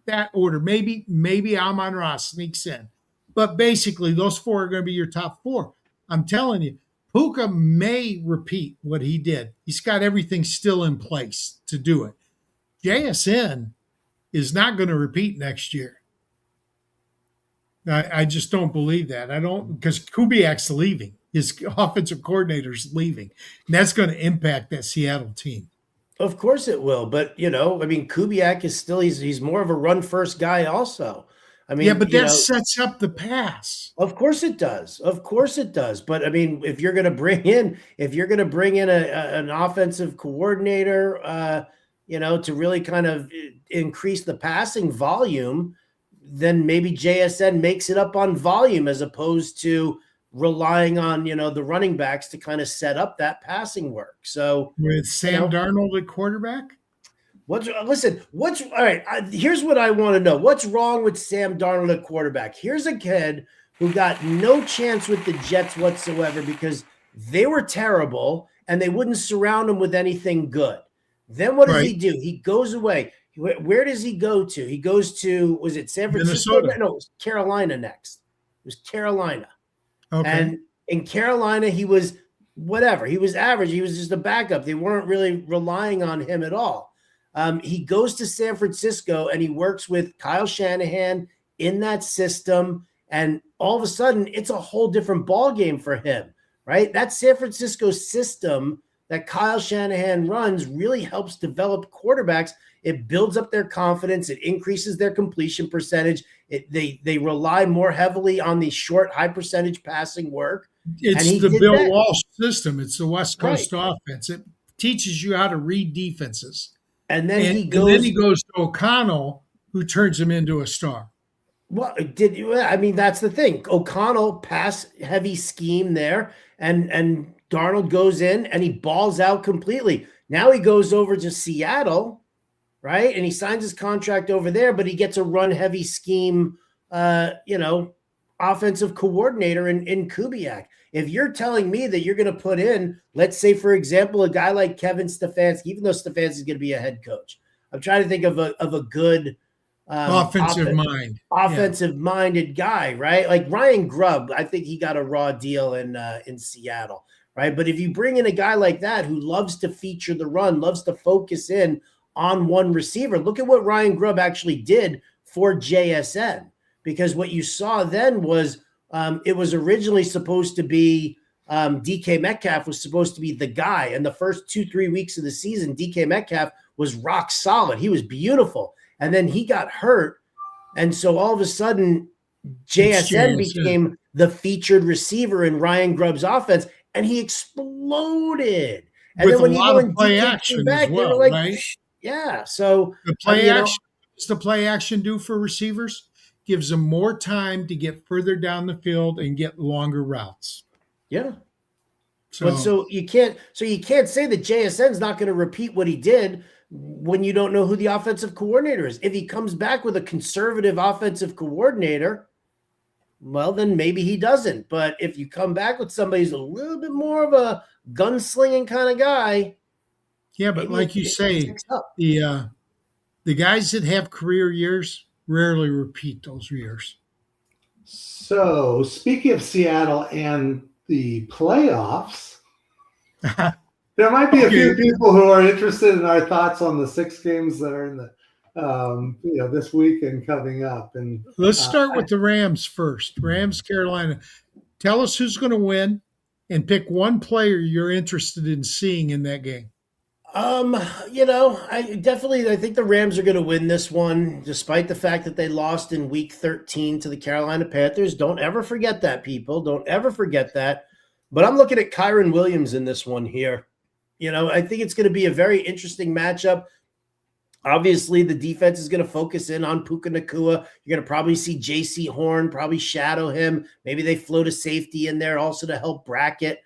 [SPEAKER 2] That order. Maybe Amon-Ra sneaks in. But basically, those 4 are going to be your top 4. I'm telling you, Puka may repeat what he did. He's got everything still in place to do it. JSN is not going to repeat next year. I just don't believe that. I don't, because Kubiak's leaving. His offensive coordinator's leaving. And that's going to impact that Seattle team.
[SPEAKER 3] Of course it will. But, Kubiak is still, he's more of a run first guy also.
[SPEAKER 2] Yeah, but that sets up the pass.
[SPEAKER 3] Of course it does. Of course it does. But if you're going to bring in, an offensive coordinator, to really kind of increase the passing volume, then maybe JSN makes it up on volume as opposed to relying on, the running backs to kind of set up that passing work. So
[SPEAKER 2] with Sam Darnold at quarterback?
[SPEAKER 3] What's all right? Here's what I want to know. What's wrong with Sam Darnold at quarterback? Here's a kid who got no chance with the Jets whatsoever because they were terrible and they wouldn't surround him with anything good. Then what does he do? He goes away. Where does he go to? He goes to, was it San Francisco?
[SPEAKER 2] Minnesota.
[SPEAKER 3] No, it was Carolina next. It was Carolina.
[SPEAKER 2] Okay.
[SPEAKER 3] And in Carolina, he was whatever. He was average. He was just a backup. They weren't really relying on him at all. He goes to San Francisco and he works with Kyle Shanahan in that system. And all of a sudden, it's a whole different ballgame for him, right? That San Francisco system that Kyle Shanahan runs really helps develop quarterbacks. It builds up their confidence. It increases their completion percentage. They rely more heavily on the short, high percentage passing work.
[SPEAKER 2] It's the Bill Walsh system. It's the West Coast offense. It teaches you how to read defenses.
[SPEAKER 3] And then he
[SPEAKER 2] goes to O'Connell, who turns him into a star.
[SPEAKER 3] Well, that's the thing. O'Connell pass heavy scheme there, and Darnold goes in and he balls out completely. Now he goes over to Seattle, right? And he signs his contract over there, but he gets a run heavy scheme, offensive coordinator in Kubiak. If you're telling me that you're going to put in, let's say, for example, a guy like Kevin Stefanski, even though Stefanski is going to be a head coach, I'm trying to think of a good offensive-minded guy, right? Like Ryan Grubb, I think he got a raw deal in Seattle, right? But if you bring in a guy like that who loves to feature the run, loves to focus in on one receiver, look at what Ryan Grubb actually did for JSN. Because what you saw then was it was originally supposed to be DK Metcalf was supposed to be the guy. And the first 2-3 weeks of the season, DK Metcalf was rock solid. He was beautiful. And then he got hurt. And so all of a sudden, JSN became the featured receiver in Ryan Grubb's offense. And he exploded. And
[SPEAKER 2] with
[SPEAKER 3] then when
[SPEAKER 2] a
[SPEAKER 3] he
[SPEAKER 2] lot of
[SPEAKER 3] went
[SPEAKER 2] play action
[SPEAKER 3] back,
[SPEAKER 2] as well,
[SPEAKER 3] they were like,
[SPEAKER 2] right?
[SPEAKER 3] Yeah. So
[SPEAKER 2] the play action, what's the play action do for receivers? Gives them more time to get further down the field and get longer routes.
[SPEAKER 3] Yeah. So you can't say that JSN's not going to repeat what he did when you don't know who the offensive coordinator is. If he comes back with a conservative offensive coordinator, well, then maybe he doesn't. But if you come back with somebody who's a little bit more of a gunslinging kind of guy.
[SPEAKER 2] Yeah, but like you say, the guys that have career years rarely repeat those years.
[SPEAKER 1] So, speaking of Seattle and the playoffs, there might be a few people who are interested in our thoughts on the 6 games that are in the this week and coming up. And
[SPEAKER 2] let's start with the Rams first. Rams, Carolina. Tell us who's going to win, and pick one player you're interested in seeing in that game.
[SPEAKER 3] I think the Rams are going to win this one, despite the fact that they lost in week 13 to the Carolina Panthers. Don't ever forget that, people. Don't ever forget that. But I'm looking at Kyren Williams in this one here. I think it's going to be a very interesting matchup. Obviously, the defense is going to focus in on Puka Nacua. You're going to probably see J.C. Horn probably shadow him. Maybe they float a safety in there also to help bracket.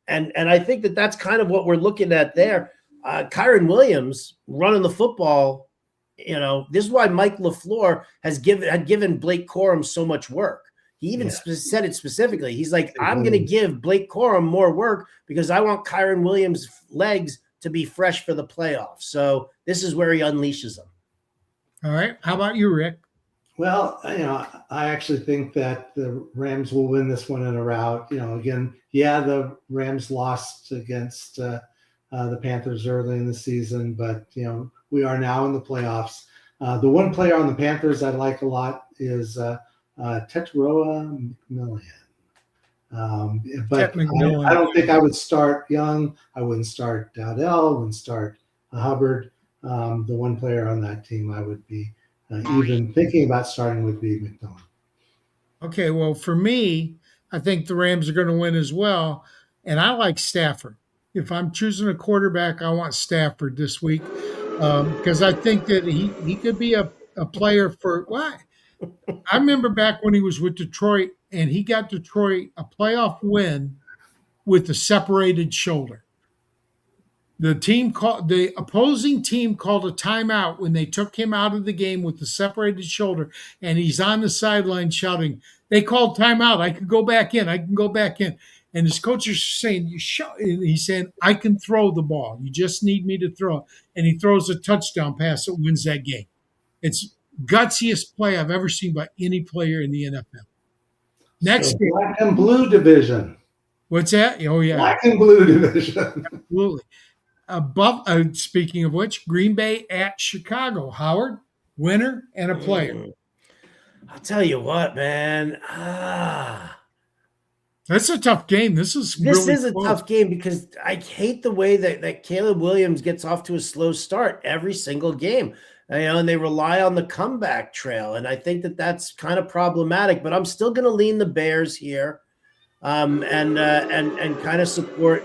[SPEAKER 3] And I think that's kind of what we're looking at there. Kyren Williams running the football, this is why Mike LaFleur had given Blake Corum so much work. He even said it specifically. He's like, I'm going to give Blake Corum more work because I want Kyren Williams' legs to be fresh for the playoffs. So this is where he unleashes them.
[SPEAKER 2] All right. How about you, Rick?
[SPEAKER 1] Well, I actually think that the Rams will win this one in a rout. Again, yeah, the Rams lost against the Panthers early in the season, but we are now in the playoffs. The one player on the Panthers I like a lot is Tetroa McMillan. But I don't think I would start Young. I wouldn't start Dowdell. I wouldn't start Hubbard. The one player on that team I would be even thinking about starting would be McMillan.
[SPEAKER 2] Okay, well, for me, I think the Rams are going to win as well. And I like Stafford. If I'm choosing a quarterback, I want Stafford this week because I think that he could be a player for what? I remember back when he was with Detroit and he got Detroit a playoff win with a separated shoulder. The opposing team called a timeout when they took him out of the game with the separated shoulder, and he's on the sideline shouting, "They called timeout. I can go back in. I can go back in." And his coach is saying, he's saying, "I can throw the ball. You just need me to throw." And he throws a touchdown pass that wins that game. It's gutsiest play I've ever seen by any player in the NFL. Next
[SPEAKER 1] so
[SPEAKER 2] game.
[SPEAKER 1] Black and blue division.
[SPEAKER 2] What's that? Oh, yeah.
[SPEAKER 1] Black and blue division.
[SPEAKER 2] Absolutely. Speaking of which, Green Bay at Chicago. Howard, winner and a player.
[SPEAKER 3] I'll tell you what, man.
[SPEAKER 2] That's a tough game. This is
[SPEAKER 3] a tough game because I hate the way that Caleb Williams gets off to a slow start every single game. And they rely on the comeback trail, and I think that that's kind of problematic. But I'm still going to lean the Bears here, and kind of support.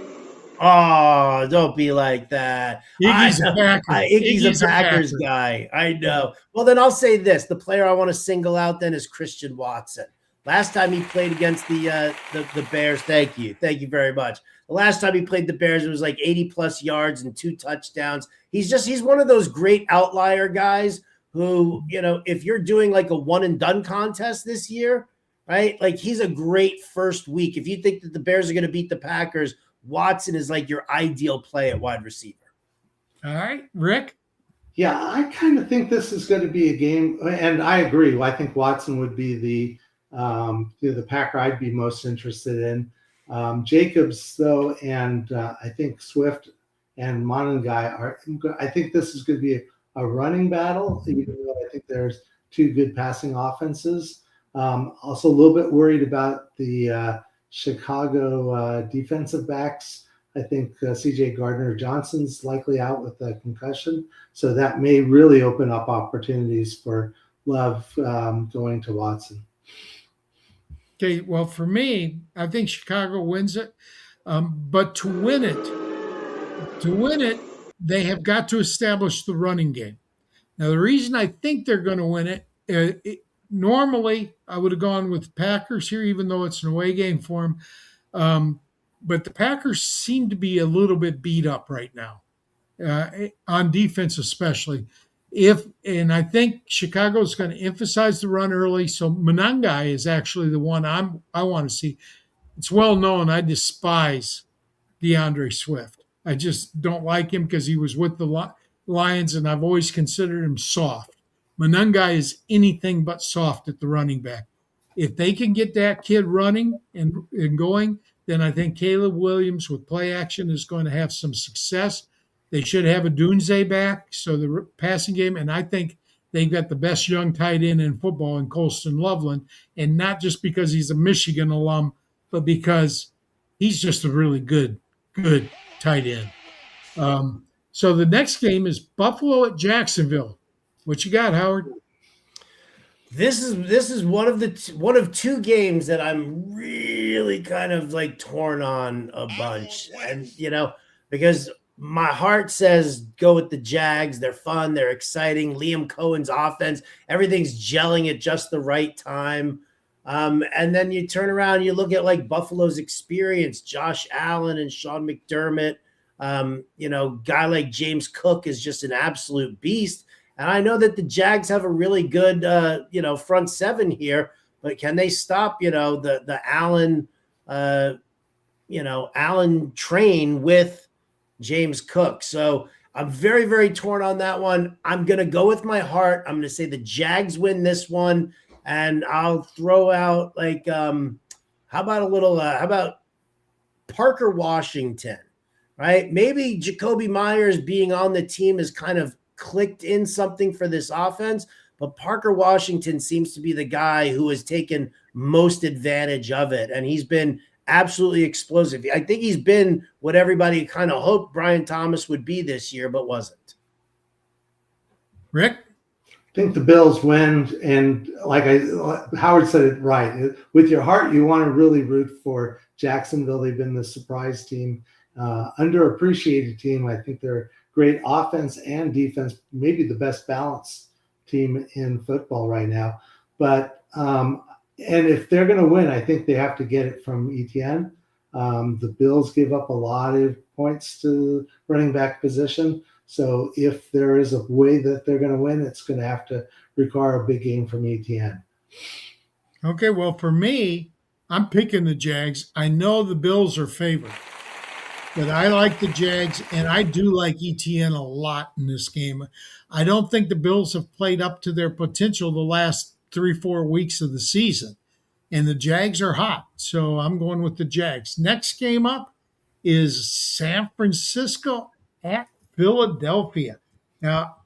[SPEAKER 3] Oh, don't be like that.
[SPEAKER 2] Iggy's
[SPEAKER 3] a Packers guy. I know. Well, then I'll say this. The player I want to single out then is Christian Watson. Last time he played against the Bears, thank you very much. The last time he played the Bears, it was like 80-plus yards and 2 touchdowns. He's one of those great outlier guys who, if you're doing like a one-and-done contest this year, right, like he's a great first week. If you think that the Bears are going to beat the Packers, Watson is like your ideal play at wide receiver.
[SPEAKER 2] All right, Rick?
[SPEAKER 1] Yeah, I kind of think this is going to be a game, and I agree. I think Watson would be the Packer I'd be most interested in. Jacobs, though, and I think Swift and Monangai I think this is going to be a running battle, even though I think there's 2 good passing offenses. Also a little bit worried about the Chicago defensive backs. I think C.J. Gardner-Johnson's likely out with a concussion, so that may really open up opportunities for Love going to Watson.
[SPEAKER 2] Okay, well, for me, I think Chicago wins it, but to win it, they have got to establish the running game. Now, the reason I think they're going to win it, normally I would have gone with Packers here, even though it's an away game for them. But the Packers seem to be a little bit beat up right now, on defense especially. And I think Chicago is going to emphasize the run early. So Monangai is actually the one I want to see. It's well known I despise DeAndre Swift. I just don't like him because he was with the Lions, and I've always considered him soft. Monangai is anything but soft at the running back. If they can get that kid running and going, then I think Caleb Williams with play action is going to have some success. They should have a Dunze back, so the passing game, and I think they've got the best young tight end in football in Colston Loveland, and not just because he's a Michigan alum, but because he's just a really good tight end. So the next game is Buffalo at Jacksonville. What you got, Howard?
[SPEAKER 3] This is one of 2 games that I'm really kind of like torn on a bunch, and because my heart says go with the Jags. They're fun. They're exciting. Liam Cohen's offense, everything's gelling at just the right time. And then you turn around and you look at like Buffalo's experience, Josh Allen and Sean McDermott. Guy like James Cook is just an absolute beast. And I know that the Jags have a really good, front 7 here, but can they stop, the Allen, Allen train with James Cook? So I'm very, very torn on that one. I'm going to go with my heart. I'm going to say the Jags win this one, and I'll throw out like, how about Parker Washington, right? Maybe Jacoby Myers being on the team has kind of clicked in something for this offense, but Parker Washington seems to be the guy who has taken most advantage of it, and he's been absolutely explosive. I think he's been what everybody kind of hoped Brian Thomas would be this year, but wasn't.
[SPEAKER 2] Rick?
[SPEAKER 1] I think the Bills win, and Howard said it right. With your heart, you want to really root for Jacksonville. They've been the surprise team, underappreciated team. I think they're great offense and defense, maybe the best balanced team in football right now. But and if they're going to win, I think they have to get it from Etienne. The Bills give up a lot of points to running back position. So if there is a way that they're going to win, it's going to have to require a big game from Etienne.
[SPEAKER 2] Okay, well, for me, I'm picking the Jags. I know the Bills are favored, but I like the Jags, and I do like Etienne a lot in this game. I don't think the Bills have played up to their potential the last 3-4 weeks of the season, and the Jags are hot, so I'm going with the Jags. Next game up is San Francisco at Philadelphia. Now,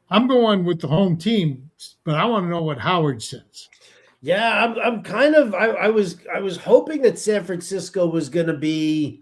[SPEAKER 2] I'm going with the home team, but I want to know what Howard says.
[SPEAKER 3] Yeah, I'm kind of I was hoping that San Francisco was going to be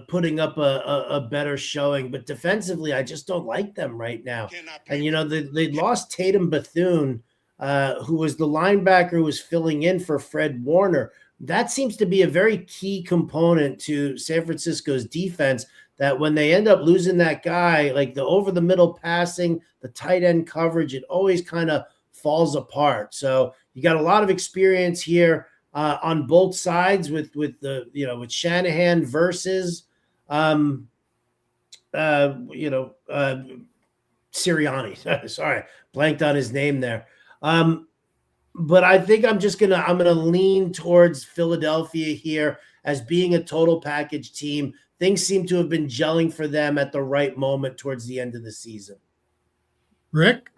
[SPEAKER 3] putting up a better showing, but defensively, I just don't like them right now. And they lost Tatum Bethune, who was the linebacker who was filling in for Fred Warner. That seems to be a very key component to San Francisco's defense, that when they end up losing that guy, like the over the middle passing, the tight end coverage, it always kind of falls apart. So you got a lot of experience here on both sides with Shanahan versus Sirianni. Sorry, blanked on his name there. But I think I'm gonna lean towards Philadelphia here as being a total package team. Things seem to have been gelling for them at the right moment towards the end of the season.
[SPEAKER 2] Rick?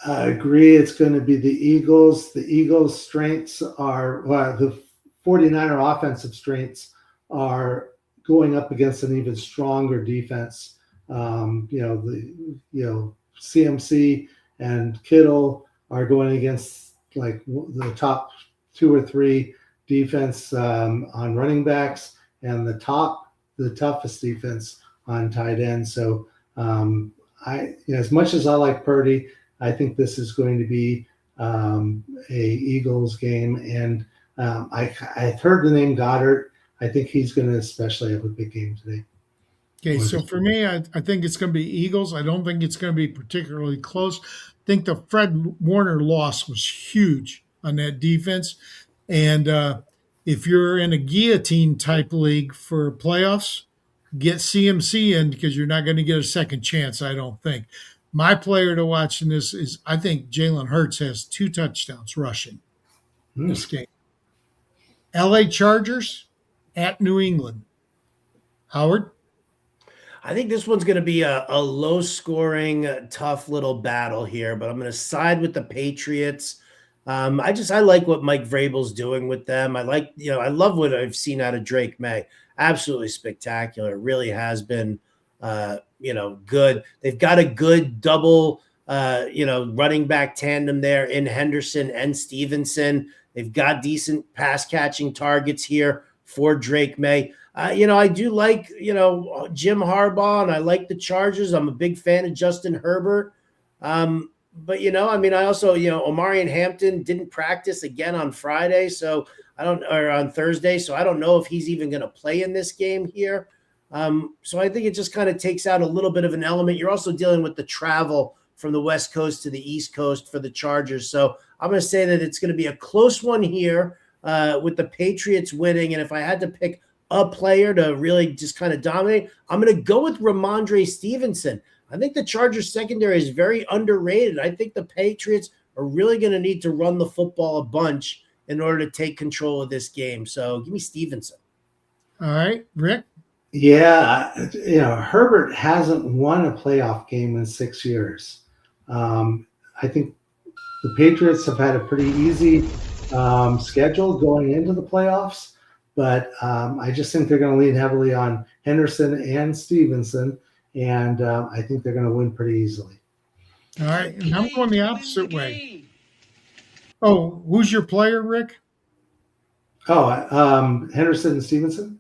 [SPEAKER 1] I agree. It's going to be the Eagles. The Eagles' strengths are the 49er offensive strengths are going up against an even stronger defense. CMC and Kittle are going against like the top 2 or 3 defense on running backs, and the toughest defense on tight end. So as much as I like Purdy, I think this is going to be a Eagles game, and I heard the name Goddard. I think he's going to especially have a big game today.
[SPEAKER 2] Okay, so for me, I think it's going to be Eagles. I don't think it's going to be particularly close. I think the Fred Warner loss was huge on that defense. And if you're in a guillotine type league for playoffs, get CMC in, because you're not going to get a second chance, I don't think. My player to watch in this is, I think Jalen Hurts has 2 touchdowns rushing this game. LA Chargers at New England. Howard?
[SPEAKER 3] I think this one's going to be a low-scoring, tough little battle here, but I'm going to side with the Patriots. I like what Mike Vrabel's doing with them. I love what I've seen out of Drake May. Absolutely spectacular. It really has been, good. They've got a good double, running back tandem there in Henderson and Stevenson. They've got decent pass catching targets here for Drake May. I do like, Jim Harbaugh, and I like the Chargers. I'm a big fan of Justin Herbert. But, I also, Omarion Hampton didn't practice again on Friday, or on Thursday. So I don't know if he's even going to play in this game here. So I think it just kind of takes out a little bit of an element. You're also dealing with the travel from the West Coast to the East Coast for the Chargers. So I'm going to say that it's going to be a close one here with the Patriots winning. And if I had to pick a player to really just kind of dominate, I'm going to go with Ramondre Stevenson. I think the Chargers secondary is very underrated. I think the Patriots are really going to need to run the football a bunch in order to take control of this game. So give me Stevenson.
[SPEAKER 2] All right, Rick?
[SPEAKER 1] Yeah, Herbert hasn't won a playoff game in 6 years. I think the Patriots have had a pretty easy schedule going into the playoffs, but I just think they're going to lean heavily on Henderson and Stevenson, and I think they're going to win pretty easily.
[SPEAKER 2] All right, and I'm going the opposite way. Oh, who's your player, Rick?
[SPEAKER 1] Oh, Henderson and Stevenson.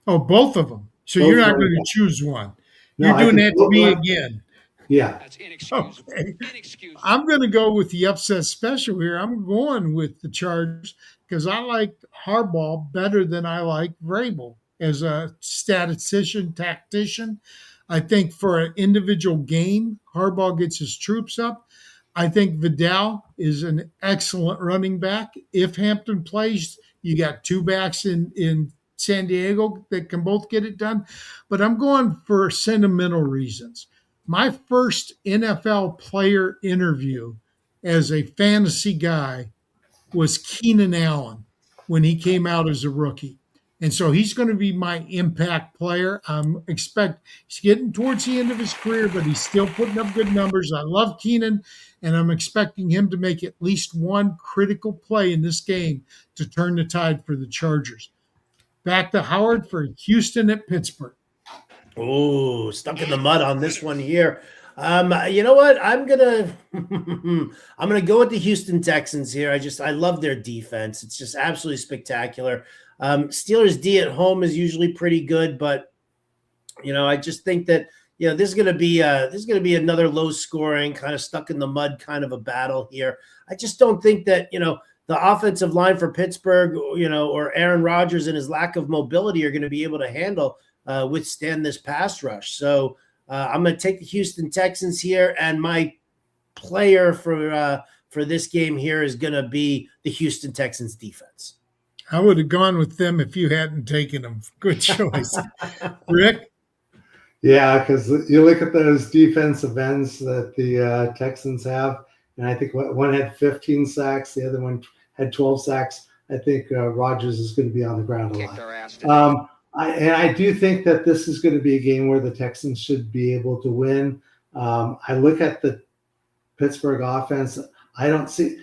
[SPEAKER 2] Oh, both of them. So
[SPEAKER 1] Both
[SPEAKER 2] you're not
[SPEAKER 1] of
[SPEAKER 2] going
[SPEAKER 1] them.
[SPEAKER 2] to choose one.
[SPEAKER 1] No,
[SPEAKER 2] You're
[SPEAKER 1] I
[SPEAKER 2] doing
[SPEAKER 1] think
[SPEAKER 2] that to
[SPEAKER 1] both
[SPEAKER 2] me
[SPEAKER 1] left-
[SPEAKER 2] again.
[SPEAKER 1] Yeah.
[SPEAKER 4] That's inexcusable.
[SPEAKER 2] Okay.
[SPEAKER 4] Inexcusable.
[SPEAKER 2] I'm going to go with the upset special here. I'm going with the Chargers because I like Harbaugh better than I like Vrabel as a statistician, tactician. I think for an individual game, Harbaugh gets his troops up. I think Vidal is an excellent running back. If Hampton plays, you got two backs in San Diego that can both get it done. But I'm going for sentimental reasons. My first NFL player interview as a fantasy guy was Keenan Allen when he came out as a rookie. And so he's going to be my impact player. He's getting towards the end of his career, but he's still putting up good numbers. I love Keenan, and I'm expecting him to make at least one critical play in this game to turn the tide for the Chargers. Back to Howard for Houston at Pittsburgh.
[SPEAKER 3] Oh, stuck in the mud on this one here. You know what? I'm gonna go with the Houston Texans here. I love their defense. It's just absolutely spectacular. Steelers D at home is usually pretty good, but I just think that this is gonna be another low scoring, kind of stuck in the mud kind of a battle here. I just don't think that the offensive line for Pittsburgh, or Aaron Rodgers and his lack of mobility are going to be able to withstand this pass rush. So I'm going to take the Houston Texans here, and my player for this game here is going to be the Houston Texans defense.
[SPEAKER 2] I would have gone with them if you hadn't taken them. Good choice. Rick?
[SPEAKER 1] Yeah, because you look at those defensive ends that the Texans have, and I think one had 15 sacks, the other one had 12 sacks. I think Rodgers is going to be on the ground a lot. I do think that this is going to be a game where the Texans should be able to win. I look at the Pittsburgh offense. I don't see,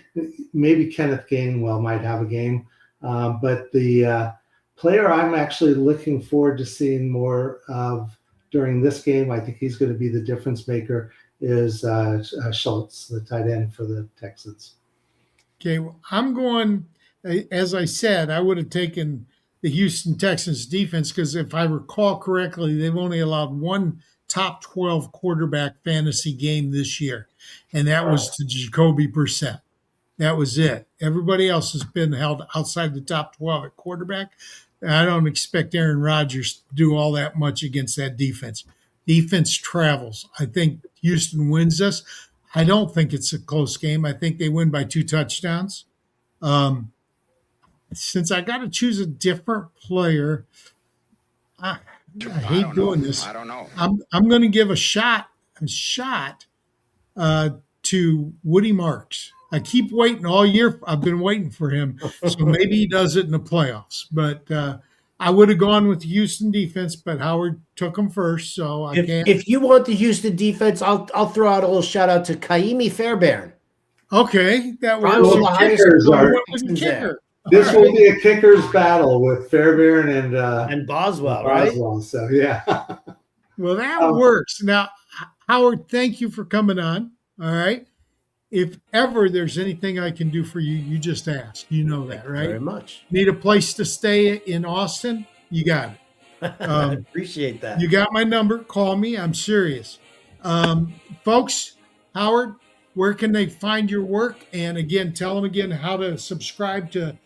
[SPEAKER 1] maybe Kenneth Gainwell might have a game, but the player I'm actually looking forward to seeing more of during this game, I think he's going to be the difference maker, is Schultz, the tight end for the Texans.
[SPEAKER 2] Okay, well, I'm going, as I said, I would have taken the Houston Texans defense because if I recall correctly, they've only allowed one top 12 quarterback fantasy game this year, and that was to Jacoby Brissett. That was it. Everybody else has been held outside the top 12 at quarterback. I don't expect Aaron Rodgers to do all that much against that defense. Defense travels. I think Houston wins this. I don't think it's a close game. I think they win by 2 touchdowns. Since I got to choose a different player, I hate doing this.
[SPEAKER 4] I don't know.
[SPEAKER 2] I'm going to give a shot to Woody Marks. I keep waiting all year. I've been waiting for him, so maybe he does it in the playoffs. But I would have gone with the Houston defense, but Howard took him first, so I can't.
[SPEAKER 3] If you want the Houston defense, I'll throw out a little shout out to Kaimi Fairbairn.
[SPEAKER 2] Okay, that was
[SPEAKER 3] Probably the highest scoring
[SPEAKER 2] kicker.
[SPEAKER 1] This will be a kicker's battle with Fairbairn
[SPEAKER 3] and Boswell, right?
[SPEAKER 1] So yeah.
[SPEAKER 2] Well, that works. Now, Howard, thank you for coming on. All right. If ever there's anything I can do for you, you just ask. You know that, right?
[SPEAKER 3] Very much.
[SPEAKER 2] Need a place to stay in Austin? You got it.
[SPEAKER 3] Appreciate that.
[SPEAKER 2] You got my number. Call me. I'm serious. Folks, Howard, where can they find your work? And again, tell them again how to subscribe to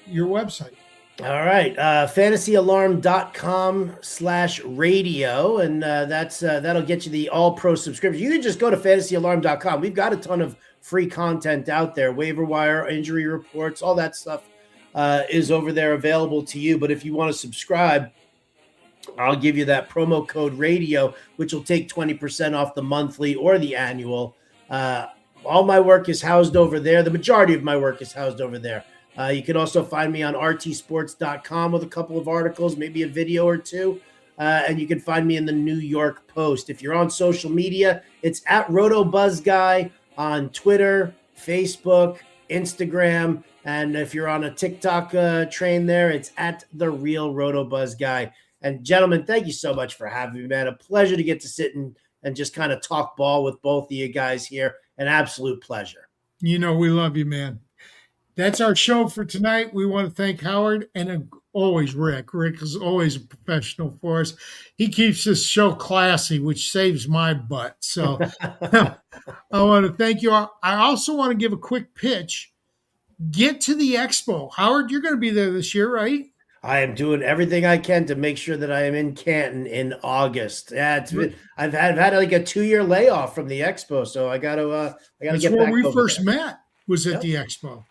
[SPEAKER 2] your website.
[SPEAKER 3] All right. FantasyAlarm.com/radio. And that'll get you the all pro subscription. You can just go to FantasyAlarm.com. We've got a ton of free content out there. Waiver wire, injury reports, all that stuff is over there available to you. But if you want to subscribe, I'll give you that promo code radio, which will take 20% off the monthly or the annual. All my work is housed over there. The majority of my work is housed over there. You can also find me on rtsports.com with a couple of articles, maybe a video or two. and you can find me in the New York Post. If you're on social media, it's at RotoBuzzGuy on Twitter, Facebook, Instagram, and if you're on a TikTok train there, it's at the Real RotoBuzzGuy. And gentlemen, thank you so much for having me, man. A pleasure to get to sit and just kind of talk ball with both of you guys here. An absolute pleasure.
[SPEAKER 2] We love you, man. That's our show for tonight. We want to thank Howard and always Rick. Rick is always a professional for us. He keeps this show classy, which saves my butt. So I want to thank you all. I also want to give a quick pitch. Get to the expo. Howard, you're going to be there this year, right?
[SPEAKER 3] I am doing everything I can to make sure that I am in Canton in August. Yeah, I've had like a 2-year layoff from the expo, so I got to get back. That's
[SPEAKER 2] where we first met, was at the expo.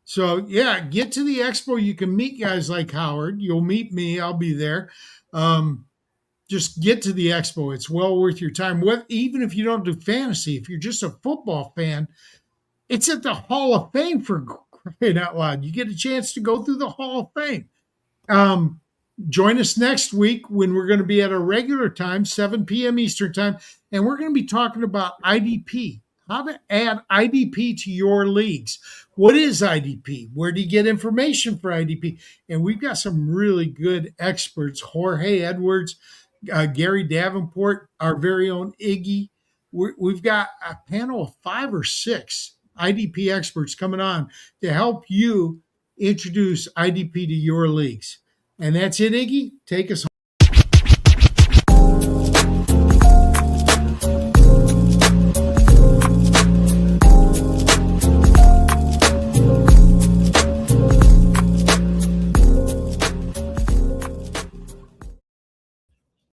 [SPEAKER 2] So yeah, get to the expo. You can meet guys like Howard. You'll meet me. I'll be there. Just get to the expo. It's well worth your time. Even if you don't do fantasy, if you're just a football fan, it's at the Hall of Fame, for crying out loud. You get a chance to go through the Hall of Fame. Join us next week when we're going to be at a regular time, 7 p.m. Eastern time, and we're going to be talking about IDP, how to add IDP to your leagues. What is IDP? Where do you get information for IDP? And we've got some really good experts, Jorge Edwards, Gary Davenport, our very own Iggy. We've got a panel of 5 or 6 IDP experts coming on to help you introduce IDP to your leagues. And that's it, Iggy. Take us home.